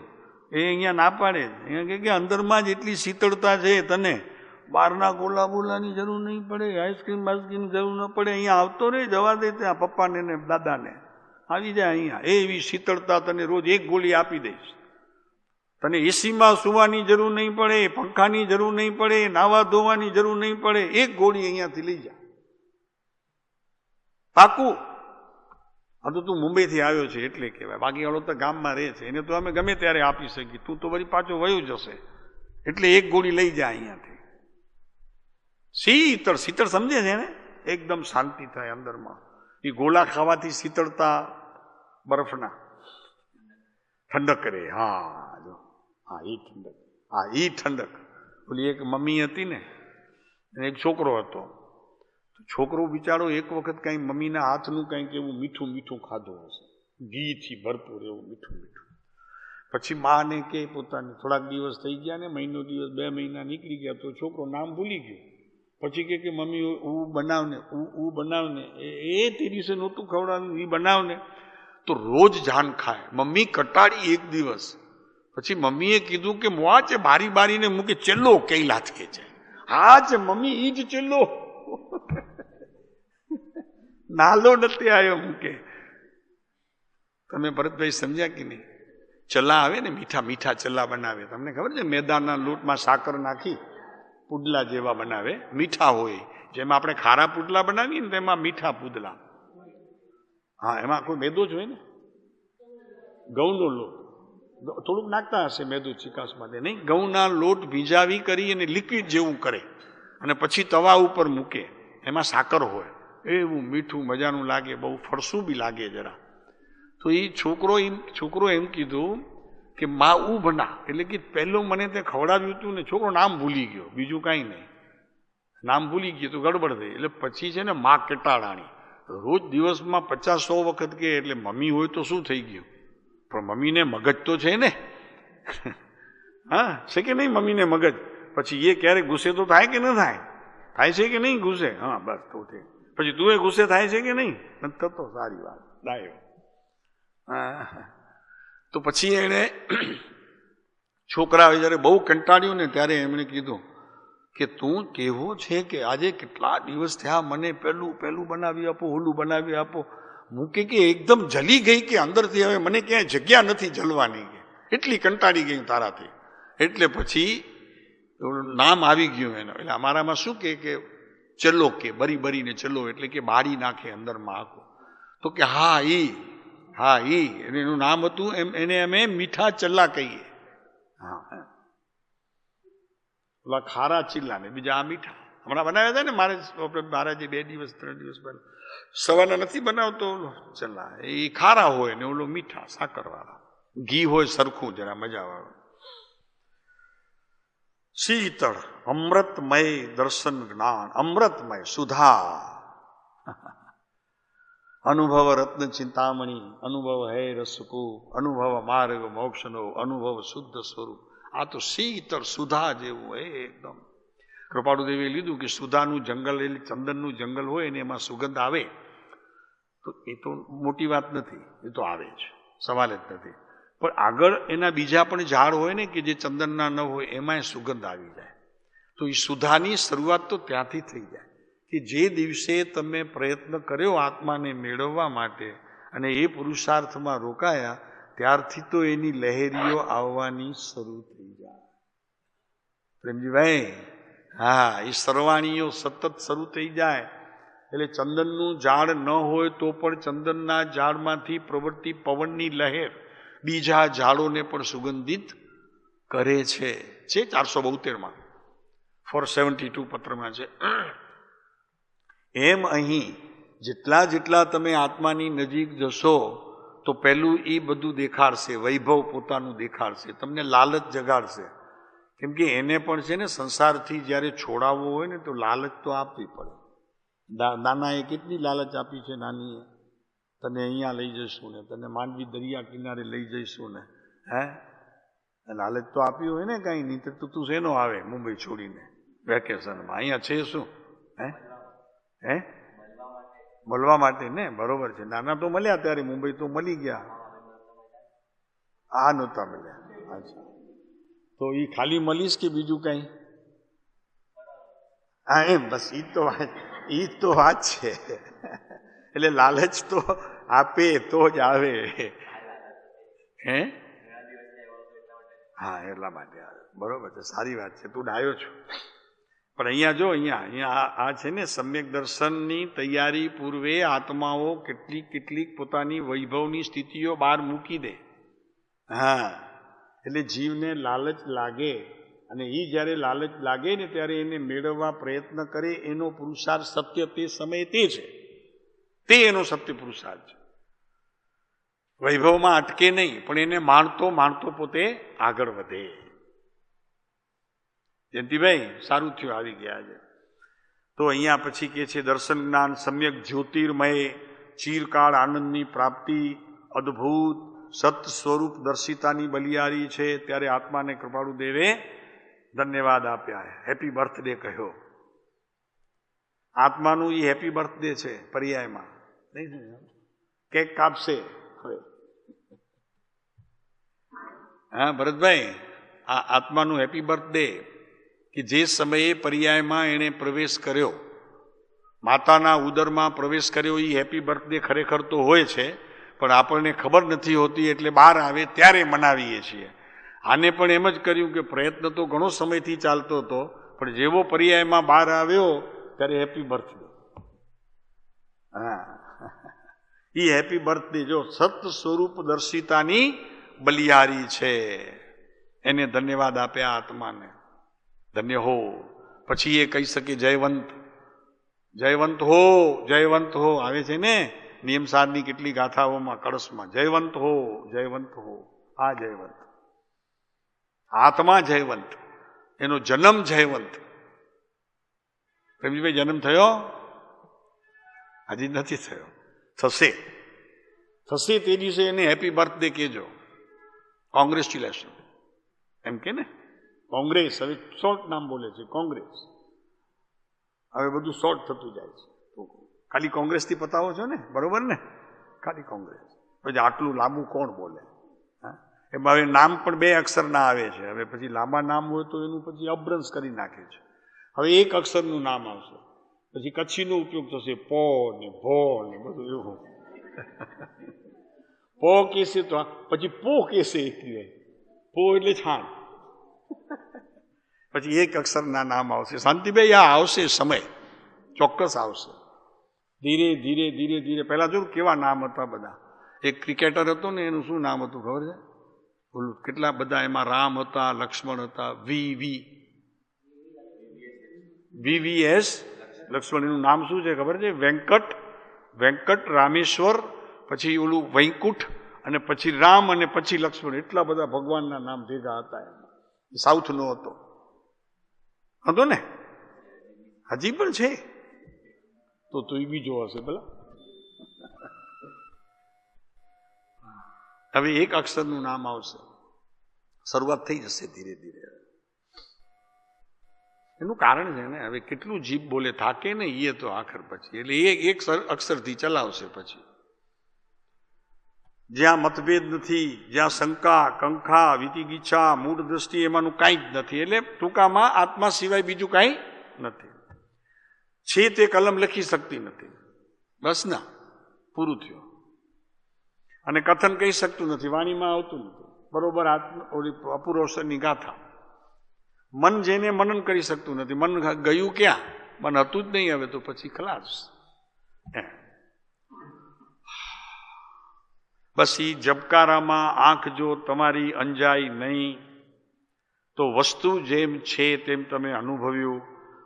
એ અહીંયા ના પાડે, અહીંયા કે અંદરમાં જ એટલી શીતળતા છે, તને બહારના ગોલા બોલાની જરૂર નહીં પડે, આઈસ્ક્રીમ બાઈસ્ક્રીમની જરૂર ન પડે. અહીંયા આવતો રહે, જવા દે ત્યાં પપ્પાને ને દાદાને, આવી જાય અહીંયા. એવી શીતળતા તને રોજ એક ગોળી આપી દઈશ. તને એસીમાં સુવાની જરૂર નહીં પડે, પંખાની જરૂર નહીં પડે, નાવા ધોવાની જરૂર નહીં પડે, એક ગોળી અહીંયાથી લઈ જા, પાકું. આ તો તું મુંબઈથી આવ્યો છે એટલે કહેવાય, બાકી ઓલો તો ગામમાં રહે છે, એને તો અમે ગમે ત્યારે આપી શકીએ, તું તો વળી પાછો વયો જશે, એટલે એક ગોળી લઈ જાય અહીંયાથી. શીતળ શીતળ સમજે છે ને, એકદમ શાંતિ થાય અંદરમાં. એ ગોળા ખાવાથી શીતળતા બરફના ઠંડક કરે. હા જો, હા એ ઠંડક, હા એ ઠંડક. ઓલી એક મમ્મી હતી ને, એક છોકરો હતો, છોકરો બિચારો એક વખત કઈ મમ્મીના હાથનું કંઈક એવું મીઠું મીઠું ખાધું હશે, ઘીથી ભરપૂર એવું મીઠું મીઠું. પછી માને કે પોતાને થોડાક દિવસ થઈ ગયા ને, મહિનો દિવસ 2 મહિના નીકળી ગયા, તો છોકરો નામ ભૂલી ગયો. પછી કે મમ્મી હું બનાવને, હું બનાવને, એ તે દિવસે નહોતું ખવડાવ્યું, એ બનાવને. તો રોજ જાન ખાય. મમ્મી કટાડી એક દિવસ. પછી મમ્મીએ કીધું કે મોઆ છે બારી બારીને મૂકે ચેલ્લો કઈ લાથકે છે. હા છે મમ્મી, ઈ જ ચેલ્લો નાલો નથી આવ્યો મૂકે. તમે ભરતભાઈ સમજ્યા કે નહીં? ચલ્લા આવે ને, મીઠા મીઠા ચલ્લા બનાવે, તમને ખબર છે? મેદાના લોટમાં સાકર નાખી પુડલા જેવા બનાવે, મીઠા હોય. જેમ આપણે ખારા પુડલા બનાવીએ ને તેમાં મીઠા પુડલા. હા, એમાં કોઈ મેદો જ હોય ને, ઘઉંનો લોટ થોડુંક નાખતા હશે મેદો ચિકાસ માટે, નહીં. ઘઉંના લોટ ભીજાવી કરી અને લિક્વિડ જેવું કરે અને પછી તવા ઉપર મૂકે, એમાં સાકર હોય, એવું મીઠું મજાનું લાગે, બહુ ફરસું બી લાગે જરા. તો એ છોકરો એમ કીધું કે માં ઉ બના, એટલે કે પહેલું મને તે ખવડાવ્યું હતું ને, છોકરો નામ ભૂલી ગયો, બીજું કાંઈ નહીં, નામ ભૂલી ગયું તો ગડબડ થઈ. એટલે પછી છે ને માં કેટાડાણી, રોજ દિવસમાં 50-100 વખત કે, એટલે મમ્મી હોય તો શું થઈ ગયું, પણ મમ્મીને મગજ તો છે ને. હા, છે કે નહીં મમ્મીને મગજ? પછી એ ક્યારેક ગુસ્સે તો થાય કે ન થાય? થાય છે કે નહીં ગુસ્સે? હા બસ તો છે. પછી તું એ ગુસ્સે થાય છે કે નહીં? થતો, સારી વાત, ડાયો. તો પછી એને છોકરાએ જયારે બહુ કંટાળ્યું ને, ત્યારે એમણે કીધું કે તું કેવો છે કે આજે કેટલા દિવસ થયા મને પેલું બનાવી આપો, ઓલું બનાવી આપો. મૂકે કે એકદમ જલી ગઈ કે અંદરથી હવે મને ક્યાંય જગ્યા નથી જલવાની, કે એટલી કંટાળી ગઈ તારાથી. એટલે પછી નામ આવી ગયું એનું. એટલે અમારામાં શું કે ચલો, કે બરી બરીને ચલો, એટલે કે બાળી નાખે અંદરમાં આખું. તો કે હા ઈ એનું નામ હતું, એને અમે મીઠા ચલ્લા કહીએ. હા, ઓલા ખારા ચિલ્લા ને બીજા આ મીઠા. હમણાં બનાવ્યા હતા ને મારે જે 2 દિવસ 3 દિવસ પહેલા, સવારના નથી બનાવતો ઓલો ચલ્લા, એ ખારા હોય ને ઓલો મીઠા સાકર વાળા, ઘી હોય સરખું જરા મજા વાળું. શીતળ અમૃતમય દર્શન જ્ઞાન, અમૃતમય સુધા, અનુભવ રત્ન ચિંતામણી, અનુભવ હે રસકો, અનુભવ માર્ગ મોક્ષનો, અનુભવ શુદ્ધ સ્વરૂપ. આ તો શીતળ સુધા જેવું હે એકદમ. કૃપાળુદેવીએ લીધું કે સુધાનું જંગલ, એટલે ચંદનનું જંગલ હોય ને એમાં સુગંધ આવે, તો એ તો મોટી વાત નથી, એ તો આવે જ, સવાલ જ નથી. પણ આગળ એના બીજા પણ ઝાડ હોય ને કે જે ચંદનના ન હોય, એમાં સુગંધ આવી જાય. તો એ સુધાની શરૂઆત તો ત્યાંથી થઈ જાય કે જે દિવસે તમે પ્રયત્ન કર્યો આત્માને મેળવવા માટે અને એ પુરુષાર્થમાં રોકાયા, ત્યારથી તો એની લહેરીઓ આવવાની શરૂ થઈ જાય. પ્રેમજીભાઈ, હા, એ સરવાણીઓ સતત શરૂ થઈ જાય. એટલે ચંદનનું ઝાડ ન હોય તો પણ ચંદનના ઝાડમાંથી પ્રવર્તી પવનની લહેર બીજા ઝાડોને પણ સુગંધિત કરે છે. 472માં 472 પત્રમાં છે. એમ અહીં જેટલા તમે આત્માની નજીક જશો તો પહેલું એ બધું દેખાડશે, વૈભવ પોતાનું દેખાડશે, તમને લાલચ જગાડશે. કેમ કે એને પણ છે ને સંસારથી જ્યારે છોડાવવો હોય ને તો લાલચ તો આપવી પડે. નાનાએ કેટલી લાલચ આપી છે નાનીએ, તને અહીંયા લઈ જઈશું ને, તને માંડવી દરિયા કિનારે લઈ જઈશું ને, હે લાલચ તો આપી હોય ને કાંઈ નહીં તો તું શેનો આવે મુંબઈ છોડીને વેકેશનમાં? અહીંયા છે શું? હે મળવા માટે ને, બરોબર છે. નાના તો મળ્યા ત્યારે, મુંબઈ તો મળી ગયા, આ નહોતા મળ્યા. અચ્છા, તો એ ખાલી મળીશ કે બીજું કઈ? હા એમ, બસ ઈ તો વાત છે. એટલે લાલચ તો આપે તો જ આવે. હે હા, એટલા માટે આવે, બરોબર છે, સારી વાત છે, તું ડાયો છો. પણ અહીંયા જો અહીંયા આ છે ને સમ્યક દર્શનની તૈયારી પૂર્વે આત્માઓ કેટલીક પોતાની વૈભવની સ્થિતિઓ બહાર મૂકી દે. હા, એટલે જીવને લાલચ લાગે, અને એ જ્યારે લાલચ લાગે ને ત્યારે એને મેળવવા પ્રયત્ન કરે. એનો પુરુષાર્થ સત્ય તે સમયે તે છે, તે એનો સત્ય પુરુષાર્થ છે. વૈભવમાં અટકે નહીં, પણ એને માણતો પોતે આગળ વધે. જયંતિભાઈ સારું થયું આવી ગયા છે. તો અહીંયા પછી કે છે દર્શન જ્ઞાન સમ્યક જ્યોતિર્મય ચિરકાળ આનંદની પ્રાપ્તિ અદ્ભુત સત સ્વરૂપ દર્શિતાની બલિયારી છે. ત્યારે આત્માને કૃપાળુ દેવે ધન્યવાદ આપ્યા, હેપી બર્થડે કહ્યો. આત્માનું એ હેપી બર્થડે છે પર્યાયમાં. નહીં કેક કાપશે હવે. હા ભરતભાઈ, આ આત્માનું હેપી બર્થડે કે જે સમયે પર્યાયમાં એણે પ્રવેશ કર્યો, માતાના ઉદરમાં પ્રવેશ કર્યો, એ હેપી બર્થડે ખરેખર તો હોય છે, પણ આપણને ખબર નથી હોતી, એટલે બહાર આવે ત્યારે મનાવીએ છીએ. આને પણ એમ જ કર્યું કે પ્રયત્ન તો ઘણો સમયથી ચાલતો હતો, પણ જેવો પર્યાયમાં બહાર આવ્યો ત્યારે હેપી બર્થડે. હા, એ હેપી બર્થડે જો સત સ્વરૂપ દર્શિતાની બલિયારી છે. એને ધન્યવાદ આપ્યા આત્માને. ધન્ય હો. પછી એ કહી શકે જયવંત, જયવંત હો, જયવંત હો આવે છે ને નિયમસારની કેટલી ગાથાઓમાં, કળશમાં જયવંત હો, જયવંત હો. આ જયવંત આત્મા, જયવંત એનો જન્મ જયવંત. પ્રેમજીભાઈ જન્મ થયો? હજી નથી થયો, થશે. થશે તે દિવસે એને હેપી બર્થડે કહેજો. કોંગ્રેચ્યુલેશન એમ કે ને. કોંગ્રેસ હવે શોર્ટ નામ બોલે છે, કોંગ્રેસ. હવે બધું શોર્ટ થતું જાય છે. ખાલી કોંગ્રેસથી પતાવો છો ને, બરોબર ને? ખાલી કોંગ્રેસ. પછી આટલું લાંબુ કોણ બોલે? એમાં હવે નામ પણ 2 અક્ષરના આવે છે. હવે પછી લાંબા નામ હોય તો એનું પછી અભ્રંશ કરી નાખે છે. હવે 1 અક્ષરનું નામ આવશે, પછી કચ્છીનો ઉપયોગ થશે, પો ને ભો ને બધું એવું. પો કેસે તો પછી પો કેસે, પો એટલે છાણ. પછી 1 અક્ષરના નામ આવશે. શાંતિભાઈ આ આવશે, સમય ચોક્કસ આવશે. ધીરે ધીરે ધીરે ધીરે. પહેલા જો કેવા નામ હતા બધા. એક ક્રિકેટર હતો ને, એનું શું નામ હતું ખબર છે? બોલું કેટલા બધા એમાં રામ હતા, લક્ષ્મણ હતા, VVS લક્ષ્મણ. એનું નામ શું છે ખબર છે? વેંકટ રામેશ્વર, પછી ઓલું વૈકુંઠ, અને પછી રામ, અને પછી લક્ષ્મણ. એટલા બધા ભગવાનના નામ ભેગા હતા. એ સાઉથનો હતો ને? હજી પણ છે તો એ બીજો હશે ભલા. હવે 1 અક્ષરનું નામ આવશે. શરૂઆત થઈ જશે ધીરે ધીરે. એનું કારણ છે ને, હવે કેટલું જીભ બોલે, થાકે ને એ તો આખર પછી. એટલે એક અક્ષરથી ચલાવશે. પછી જ્યાં મતભેદ નથી, જ્યાં શંકા કંખા વિતિગીચ્છા મૂળ દ્રષ્ટિ, એમાંનું કાંઈ જ નથી. એટલે ટૂંકામાં આત્મા સિવાય બીજું કાંઈ નથી. છે તે કલમ લખી શકતી નથી. બસ ના, પૂરું થયું. અને કથન કહી શકતું નથી, વાણીમાં આવતું નથી. બરોબર અપુરુષની ગાથા. મન જેને મનન કરી શકતું નથી. મન ગયું ક્યાં? મન હતું જ નહીં. હવે તો પછી ખલાસ. બસ એ જબકારામાં આંખ જો તમારી અંજાય નહીં, તો વસ્તુ જેમ છે તેમ તમે અનુભવ્યું,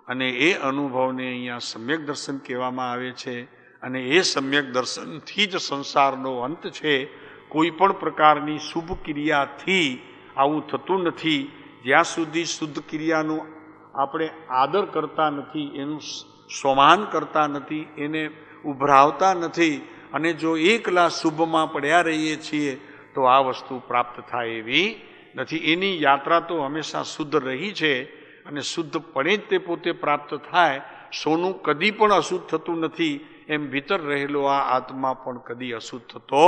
અને એ અનુભવને અહીંયા સમ્યક દર્શન કહેવામાં આવે છે. અને એ સમ્યક દર્શનથી જ સંસારનો અંત છે. કોઈ પણ પ્રકારની શુભ ક્રિયાથી આવું થતું નથી. જ્યાં સુધી શુદ્ધ ક્રિયાનું આપણે આદર કરતા નથી, એનું સ્વમાન કરતા નથી, એને ઉભરાવતા નથી, અને જો એકલા શુભમાં પડ્યા રહીએ છીએ, તો આ વસ્તુ પ્રાપ્ત થાય એવી નથી. એની યાત્રા તો હંમેશા શુદ્ધ રહી છે, અને શુદ્ધપણે જ તે પોતે પ્રાપ્ત થાય. સોનું કદી પણ અશુદ્ધ થતું નથી, એમ ભીતર રહેલો આ આત્મા પણ કદી અશુદ્ધ થતો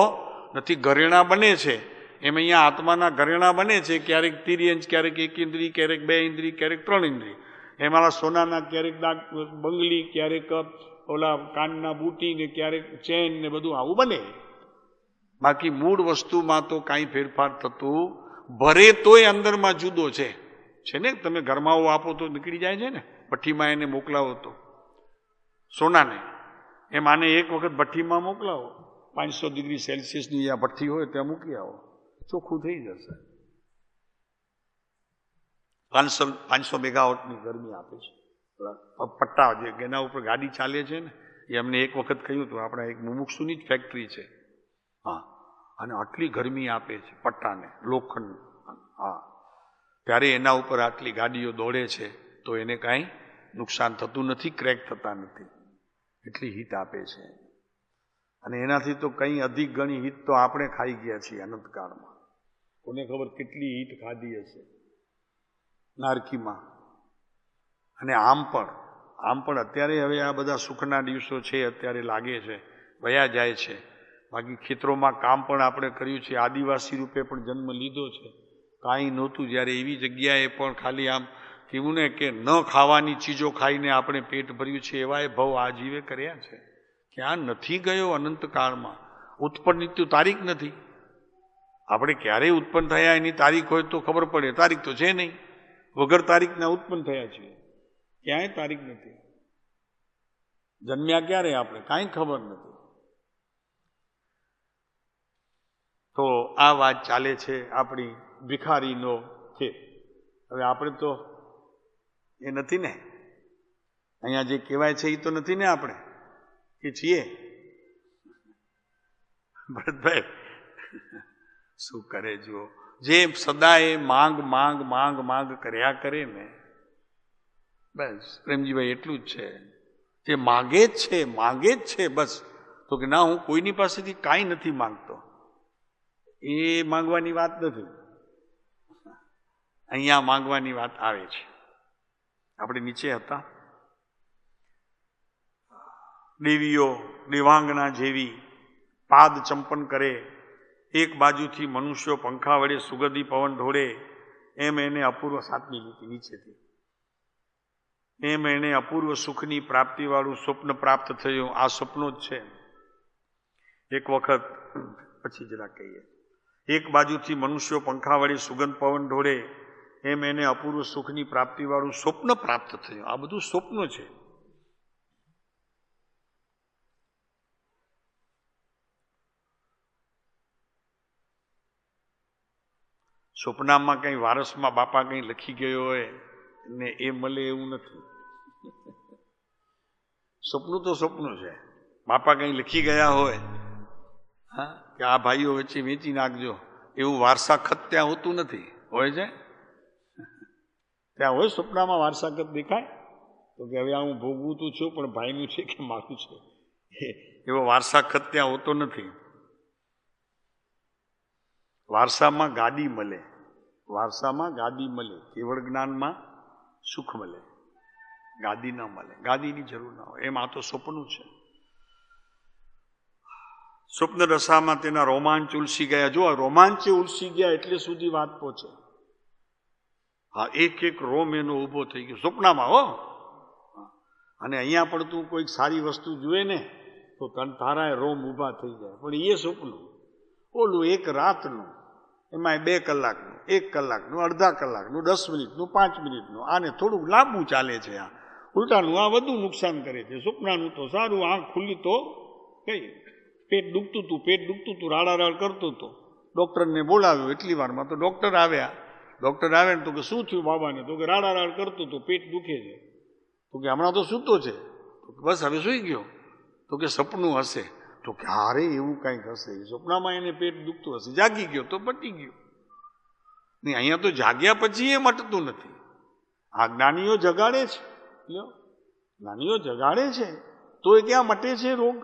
નથી. ઘરેણા બને છે એમ અહીંયા આત્માના ઘરેણા બને છે. ક્યારેક તિર્યંશ, ક્યારેક 1 ઇન્દ્રિય, ક્યારેક 2 ઇન્દ્રિય, ક્યારેક 3 ઇન્દ્રિય. એમાં સોનાના ક્યારેક બંગલી, ક્યારેક ઓલા કાનના બુટી, ને ક્યારેક ચેન, ને બધું આવું બને. બાકી મૂળ વસ્તુમાં તો કાંઈ ફેરફાર થતું ભરે તોય અંદરમાં જુદો છે ને. તમે ઘરમાં આપો તો નીકળી જાય છે ને, ભઠ્ઠીમાં એને મોકલાવો તો સોનાને, એમ આને એક વખત ભઠ્ઠીમાં મોકલાવો, 500 ડિગ્રી સેલ્સિયસની જ્યાં ભઠ્ઠી હોય ત્યાં મૂકી આવો, ચોખ્ખું થઈ જશે. 500 મેગાવોટની ગરમી આપે છે. પટ્ટા જે એના ઉપર ગાડી ચાલે છે ને, એ અમને એક વખત કહ્યું હતું, આપણા એક મુમુક્ષુની જ ફેક્ટરી છે. હા, અને આટલી ગરમી આપે છે પટ્ટાને, લોખંડ. હા, ત્યારે એના ઉપર આટલી ગાડીઓ દોડે છે તો એને કાંઈ નુકસાન થતું નથી, ક્રેક થતા નથી, એટલી હીટ આપે છે. અને એનાથી તો કંઈ અધિક ગણી હીટ તો આપણે ખાઈ ગયા છીએ અનંતકાળમાં. કોને ખબર કેટલી હીટ ખાધી હશે નારકીમાં. અને આમ પણ અત્યારે હવે આ બધા સુખના દિવસો છે, અત્યારે લાગે છે વયા જાય છે. બાકી ખેતરોમાં કામ પણ આપણે કર્યું છે, આદિવાસી રૂપે પણ જન્મ લીધો છે. કાંઈ નહોતું, જ્યારે એવી જગ્યાએ પણ ખાલી આમ કેવું ને કે ન ખાવાની ચીજો ખાઈને આપણે પેટ ભર્યું છે, એવા ભવ આ જીવે કર્યા છે. ક્યાં નથી ગયો અનંતકાળમાં. ઉત્પન્નની તો તારીખ નથી. આપણે ક્યારેય ઉત્પન્ન થયા એની તારીખ હોય તો ખબર પડે, તારીખ તો છે નહીં. વગર તારીખના ઉત્પન્ન થયા છીએ, ક્યાંય તારીખ નથી. જન્મ્યા ક્યારે આપણે કાંઈ ખબર નથી. તો આ વાત ચાલે છે આપણી ભિખારીનો છે. હવે આપણે તો એ નથી ને, અહીંયા જે કહેવાય છે એ તો નથી ને આપણે કે છીએ. ભરતભાઈ શું કરે જુઓ, જે સદા એ માંગ માંગ માંગ માંગ કર્યા કરે ને, બસ પ્રેમજીભાઈ એટલું જ છે. જે માંગે જ છે બસ. તો કે ના, હું કોઈની પાસેથી કાંઈ નથી માંગતો, એ માંગવાની વાત નથી. અહીંયા માંગવાની વાત આવે છે. આપણે નીચે હતા, દેવીઓ દેવાંગના જેવી પાદ ચંપન કરે, એક બાજુથી મનુષ્યો પંખા વડે સુગંધી પવન ઢોળે, એમ એને અપૂર્વ, 7મી લીટી નીચેથી, એમ એને અપૂર્વ સુખની પ્રાપ્તિવાળું સ્વપ્ન પ્રાપ્ત થયું. આ સ્વપ્નો જ છે. એક વખત પછી જરા કહીએ, એક બાજુથી મનુષ્યો પંખા વડે સુગંધ પવન ઢોળે, એમ એને અપૂર્વ સુખની પ્રાપ્તિવાળું સ્વપ્ન પ્રાપ્ત થયું. આ બધું સ્વપ્નો છે. સ્વપ્નામાં કંઈ વારસમાં બાપા કંઈ લખી ગયો હોય ને એ મળે એવું નથી. સપનું તો સપનું છે. બાપા કંઈ લખી ગયા હોય, હા, કે આ ભાઈઓ વચ્ચે વેચી નાખજો, એવું વારસાખત ત્યાં હોતું નથી. હોય છે ત્યાં હોય સપનામાં વારસાખત દેખાય તો કે હવે આ હું ભોગવું તું છું પણ ભાઈનું છે કે મારું છે, એવો વારસાખત ત્યાં હોતો નથી. વારસામાં ગાદી મળે, વારસામાં ગાદી મળે, કેવળ જ્ઞાનમાં સુખ મળે, ગાદી ન મળે, ગાદીની જરૂર ના હોય. એમ આ તો સ્વપ્નું છે. સ્વપ્ન દશામાં તેના રોમાંચ ઉલસી ગયા. જો રોમાંચે ઉલસી ગયા એટલે સુધી વાત પહોંચે. હા, એક એક રોમ એનો ઊભો થઈ ગયો સ્વપ્નમાં. હો, અને અહીંયા પણ તું કોઈક સારી વસ્તુ જુએ ને તો તારા રોમ ઊભા થઈ જાય. પણ એ સ્વપ્ન, ઓલું એક રાતનું, એમાં 2 કલાકનું, 1 કલાકનું, અડધા કલાકનું, 10 મિનિટનું, 5 મિનિટનું, આને થોડુંક લાંબુ ચાલે છે. આ ઉલટાનું આ વધુ નુકસાન કરે છે. સ્વપ્નાનું તો સારું, આંખ ખુલ્લી તો કઈ પેટ દુખતું હતું, રાડારાડ કરતો હતો. ડૉક્ટરને બોલાવ્યો, એટલી વારમાં તો ડૉક્ટર આવ્યા ને તો કે શું થયું બાબાને? તો કે રાડારાડ કરતો હતો, પેટ દુખે છે. તો કે હમણાં તો સૂતો છે. તો બસ હવે સૂઈ ગયો. તો કે સપનું હશે. તો કે હારે એવું કંઈક હશે, સપનામાં એને પેટ દુખતું હશે, જાગી ગયો તો પટી ગયું. નહીં, અહીંયા તો જાગ્યા પછી એ મટતું નથી. આ જ્ઞાનીઓ જગાડે છે, જ્ઞાનીઓ જગાડે છે તો એ ક્યાં મટે છે રોગ?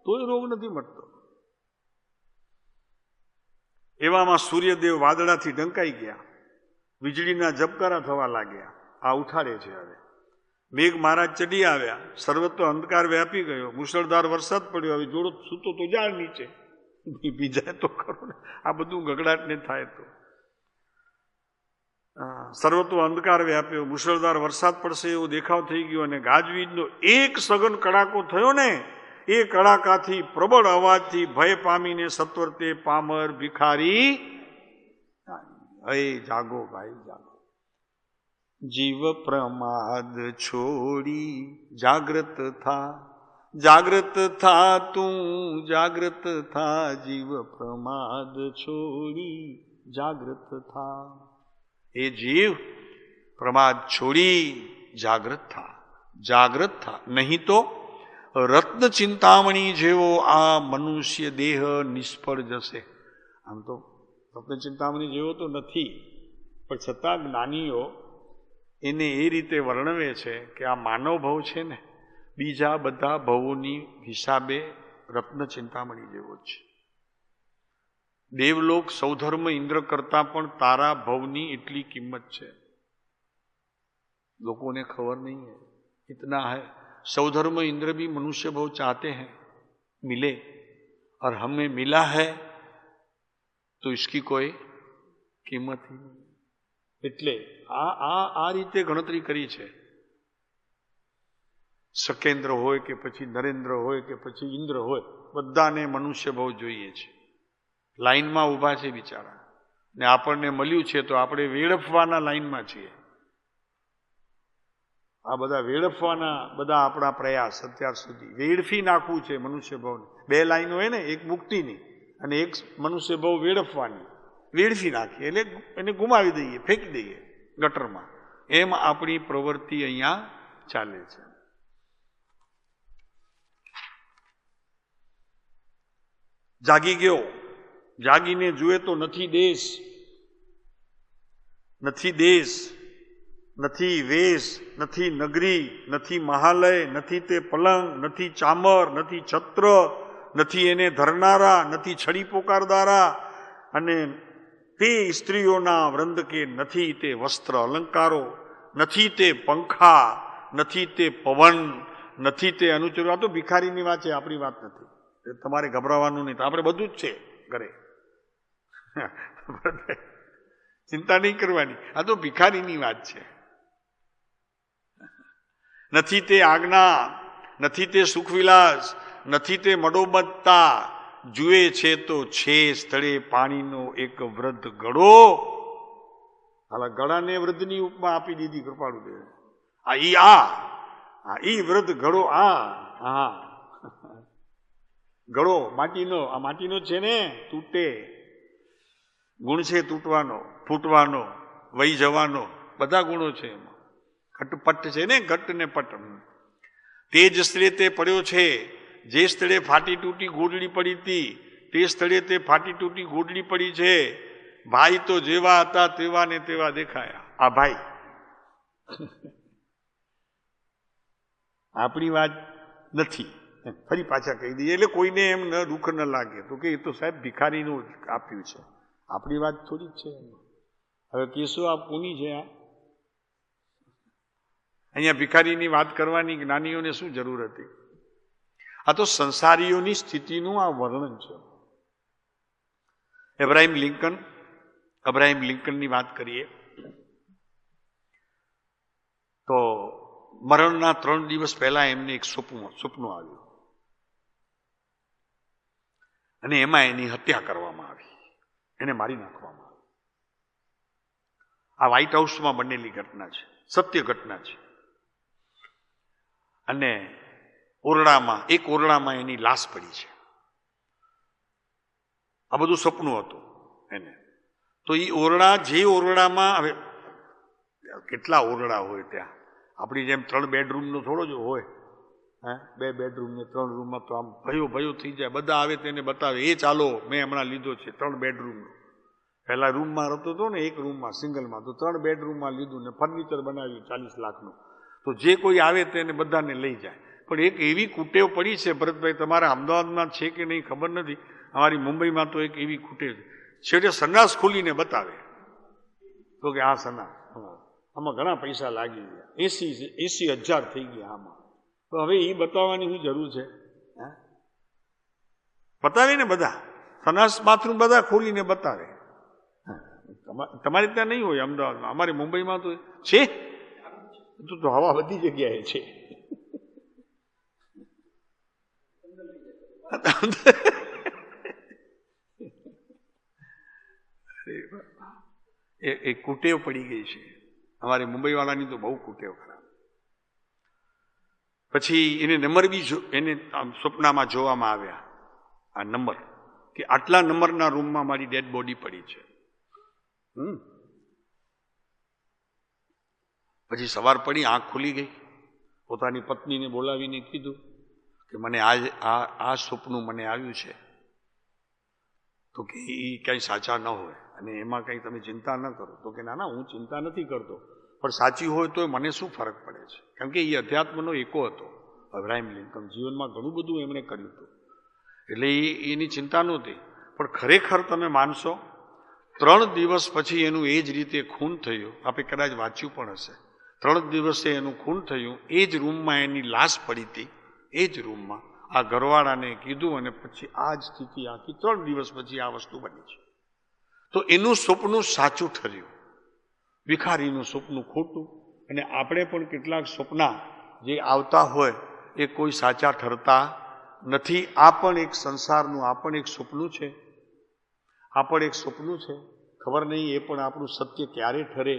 તોય રોગ નથી મટતો. એવામાં સૂર્યદેવ વાદળાથી ઢંકાઈ ગયા, વીજળીના ઝબકારા થવા લાગ્યા. આ ઉઠાડે છે. હવે મેઘ મહારાજ ચડી આવ્યા, સર્વત્ર અંધકાર વ્યાપી ગયો, મુશળધાર વરસાદ પડ્યો. હવે જોડો સૂતો તો ઝાડ નીચે, બીજા તો ખરો ને, આ બધું ગગડાટ ને થાય તો. સર્વત્ર અંધકાર વ્યાપ્યો, મુશળધાર વરસાદ પડશે એવો દેખાવ થઈ ગયો, અને ગાજવીજનો એક સઘન કડાકો થયો ને, એ કડાકાથી પ્રબળ અવાજથી ભય પામીને સત્વરતે પામર ભિખારી, હે જાગો ભાઈ જાગો. જીવ પ્રમાદ છોડી જાગ્રત થા, જાગ્રત થા તું જાગ્રત થા, જીવ પ્રમાદ છોડી જાગ્રત થા. એ જીવ પ્રમાદ છોડી જાગ્રત થા, જાગ્રત થા, નહીં તો રત્ન ચિંતામણી જેવો આ મનુષ્ય દેહ નિષ્ફળ જશે. આમ તો રત્ન ચિંતામણી જેવો તો નથી, પણ છતાં જ્ઞાનીઓ એને એ રીતે વર્ણવે છે કે આ માનવ ભવ છે ને બીજા બધા ભવોની હિસાબે રત્ન ચિંતામણી જેવો છે. દેવલોક સૌધર્મ ઇન્દ્ર કરતા પણ તારા ભવની એટલી કિંમત છે. લોકોને ખબર નહીં है इतना है. सौधर्म इंद्र भी मनुष्य भव चाहते हैं मिले, और हमें मिला है तो इसकी कोई કિંમત નહીં. એટલે આ રીતે ગણતરી કરી છે. સકેન્દ્ર હોય કે પછી નરેન્દ્ર હોય કે પછી ઇન્દ્ર હોય, બધાને મનુષ્ય ભવ જોઈએ છે. લાઈનમાં ઊભા છે બિચારા, ને આપણને મળ્યું છે તો આપણે વેડફવાના લાઈનમાં છીએ. આ બધા વેડફવાના બધા આપણા પ્રયાસ અત્યાર સુધી વેડફી નાખવું છે મનુષ્ય ભવને. બે લાઈનો હોય ને, એક મુક્તિની અને એક મનુષ્ય ભવ વેડફવાની. વેડફી નાખીએ એટલે એને ગુમાવી દઈએ, ફેંકી દઈએ ગટરમાં. એમ આપણી પ્રવૃત્તિ અહીંયા ચાલે છે. જાગી ગયો, જાગીને જુએ તો નથી દેશ, નથી દેશ, નથી વેશ, નથી નગરી, નથી મહાલય, નથી તે પલંગ, નથી ચામર, નથી છત્ર, નથી એને ધરનારા, નથી છડી પોકારદારા, અને તે સ્ત્રીઓના વૃંદ કે નથી તે વસ્ત્ર અલંકારો, નથી તે પંખા, નથી તે પવન, નથી તે અનુચરો. આ તો ભિખારીની વાત છે, આપણી વાત નથી. તમારે ગભરાવાનું નહીં, આપણે બધું જ છે ઘરે, ચિંતા નહીં કરવાની. આ તો ભિખારીની વાત છે. નથી તે આજ્ઞા, નથી તે સુખવિલાસ, નથી તે મડોબત્તા, જુએ છે તો છે સ્થળે પાણીનો એક વૃદ્ધ ગળો. હાલા ગળાને વૃદ્ધની ઉપમા આપી દીધી કૃપાળુ દેવ. આ ઈ વૃદ્ધ ગળો, આ ગળો માટીનો, આ માટીનો છે ને, તૂટે. ગુણ છે તૂટવાનો, ફૂટવાનો, વહી જવાનો, બધા ગુણો છે એમાં. ઘટપટ છે ને, ઘટ ને પટ. તે જ સ્થળે તે પડ્યો છે, જે સ્થળે ફાટી તૂટી ગોડલી પડી હતી તે સ્થળે તે ફાટી તૂટી ગોડલી પડી છે. ભાઈ તો જેવા હતા તેવા ને તેવા દેખાયા. આ ભાઈ આપણી વાત નથી, ફરી પાછા કહી દઈએ એટલે કોઈને એમ ન દુઃખ ન લાગે તો કે એ તો સાહેબ ભિખારીનું આપ્યું છે, આપણી વાત થોડી જ છે. હવે કેસો આ કોની છે? અહીંયા ભિખારીની વાત કરવાની જ્ઞાનીઓને શું જરૂર હતી? આ તો સંસારીઓની સ્થિતિનું આ વર્ણન છે. અબ્રાહમ લિંકનની વાત કરીએ તો મરણના 3 દિવસ પહેલા એમને એક સપનું આવ્યું અને એમાં એની હત્યા કરવામાં આવી, એને મારી નાખવામાં આવી. આ વ્હાઇટ હાઉસમાં બનેલી ઘટના છે, સત્ય ઘટના છે. અને એક ઓરડામાં એની લાશ પડી છે. આ બધું સપનું હતું એને. તો એ ઓરડા, જે ઓરડામાં, હવે કેટલા ઓરડા હોય ત્યાં, આપણી જેમ 3 બેડરૂમનો થોડો જ હોય, 2 બેડરૂમ ને 3 રૂમમાં તો આમ ભયો થઈ જાય. બધા આવે તેને બતાવે, એ ચાલો મેં હમણાં લીધો છે 3 બેડરૂમનો. પહેલા રૂમમાં રહેતો હતો ને, એક રૂમમાં સિંગલમાં, તો 3 બેડરૂમમાં લીધું ને ફર્નિચર બનાવ્યું 40 લાખનું. તો જે કોઈ આવે તેને બધાને લઈ જાય. પણ એક એવી કુટેવ પડી છે ભરતભાઈ, તમારા અમદાવાદમાં છે કે નહીં ખબર નથી, અમારી મુંબઈમાં તો એક એવી કુટેવ છે, છેવટે સન્નાસ ખોલીને બતાવે તો કે આ સન્નાસ, આમાં ઘણા પૈસા લાગી ગયા, 80,000 થઈ ગયા આમાં. તો હવે એ બતાવવાની શું જરૂર છે? બતાવે ને બધા, સન્નાસ બાથરૂમ બધા ખોલીને બતાવે. તમારે ત્યાં નહીં હોય અમદાવાદમાં, અમારે મુંબઈમાં તો છે, તો હવા બધી જગ્યાએ છે. એ કુટેવ પડી ગઈ છે. અમારે મુંબઈવાળાની તો બહુ કુટેવ ખરાબ. પછી એને નંબર બી એને સ્વપ્નમાં જોવામાં આવ્યા, આ નંબર, કે આટલા નંબરના રૂમમાં મારી ડેડ બોડી પડી છે. પછી સવાર પડી, આંખ ખુલી ગઈ, પોતાની પત્નીને બોલાવીને કીધું કે મને આ સ્વપ્ન મને આવ્યું છે, તો કે એ કંઈ સાચા ન હોય અને એમાં કંઈ તમે ચિંતા ન કરો. તો કે ના ના, હું ચિંતા નથી કરતો, પણ સાચી હોય તો મને શું ફરક પડે છે? કેમ કે એ અધ્યાત્મનો એકો હતો. અબ્રાહિમ લિંકન જીવનમાં ઘણું બધું એમણે કર્યું હતું, એટલે એની ચિંતા નહોતી. પણ ખરેખર તમે માનશો, 3 દિવસ પછી એનું એ જ રીતે ખૂન થયું. આપણે કદાચ વાંચ્યું પણ હશે. 3 દિવસે એનું ખૂન થયું, એ જ રૂમમાં એની લાશ પડી હતી, એ જ રૂમમાં. આ ઘરવાળાને કીધું અને પછી આ જ સ્થિતિ આખી 3 દિવસ પછી આ વસ્તુ બની છે. તો એનું સ્વપ્ન સાચું ઠર્યું, ભિખારીનું સ્વપ્ન ખોટું. અને આપણે પણ કેટલાક સ્વપ્ના જે આવતા હોય એ કોઈ સાચા ઠરતા નથી. આ પણ એક સંસારનું, આ પણ એક સ્વપ્ન છે, આ પણ એક સ્વપ્ન છે. ખબર નહીં એ પણ આપણું સત્ય ક્યારે ઠરે,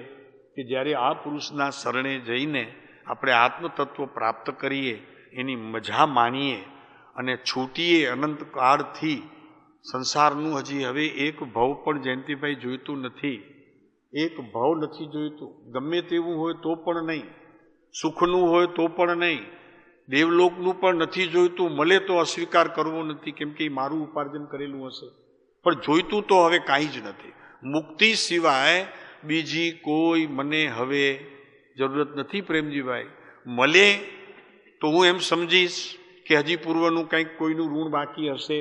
કે જ્યારે આ પુરુષના શરણે જઈને આપણે આત્મતત્વ પ્રાપ્ત કરીએ, એની મજા માણીએ અને છૂટીએ અનંતકાળથી. સંસારનું હજી હવે એક ભવ પણ જયંતિભાઈ જોઈતું નથી, એક ભવ નથી જોઈતું. ગમે તેવું હોય તો પણ નહીં, સુખનું હોય તો પણ નહીં, દેવલોકનું પણ નથી જોઈતું. મળે તો અસ્વીકાર કરવો નથી, કેમ કે મારું ઉપાર્જન કરેલું હશે. પણ જોઈતું તો હવે કાંઈ જ નથી. મુક્તિ સિવાય બીજી કોઈ મને હવે જરૂરત નથી. પ્રેમજીભાઈ, મળે તો હું એમ સમજીશ કે હજી પૂર્વનું કંઈક કોઈનું ઋણ બાકી હશે,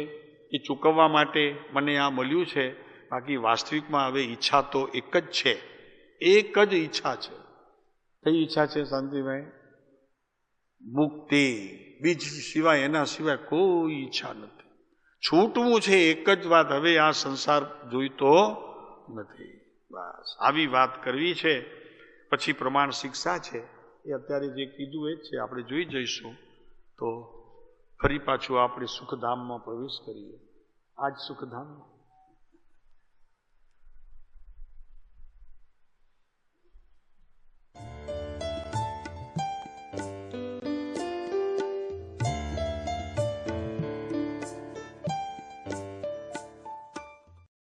એ ચૂકવવા માટે મને આ મળ્યું છે. બાકી વાસ્તવિકમાં હવે ઈચ્છા તો એક જ છે, એક જ ઈચ્છા છે. કઈ ઈચ્છા છે શાંતિભાઈ? મુક્તિ. બીજી સિવાય, એના સિવાય કોઈ ઈચ્છા નથી. છૂટવું છે એક જ વાત, હવે આ સંસાર જોઈતો નથી. બસ આવી વાત કરવી છે. પછી પ્રમાણ શિક્ષા છે, એ અત્યારે જે કીધું એ જ છે. આપણે જોઈ જઈશું તો ફરી પાછું આપણે સુખધામમાં પ્રવેશ કરીએ. આજ સુખધામમાં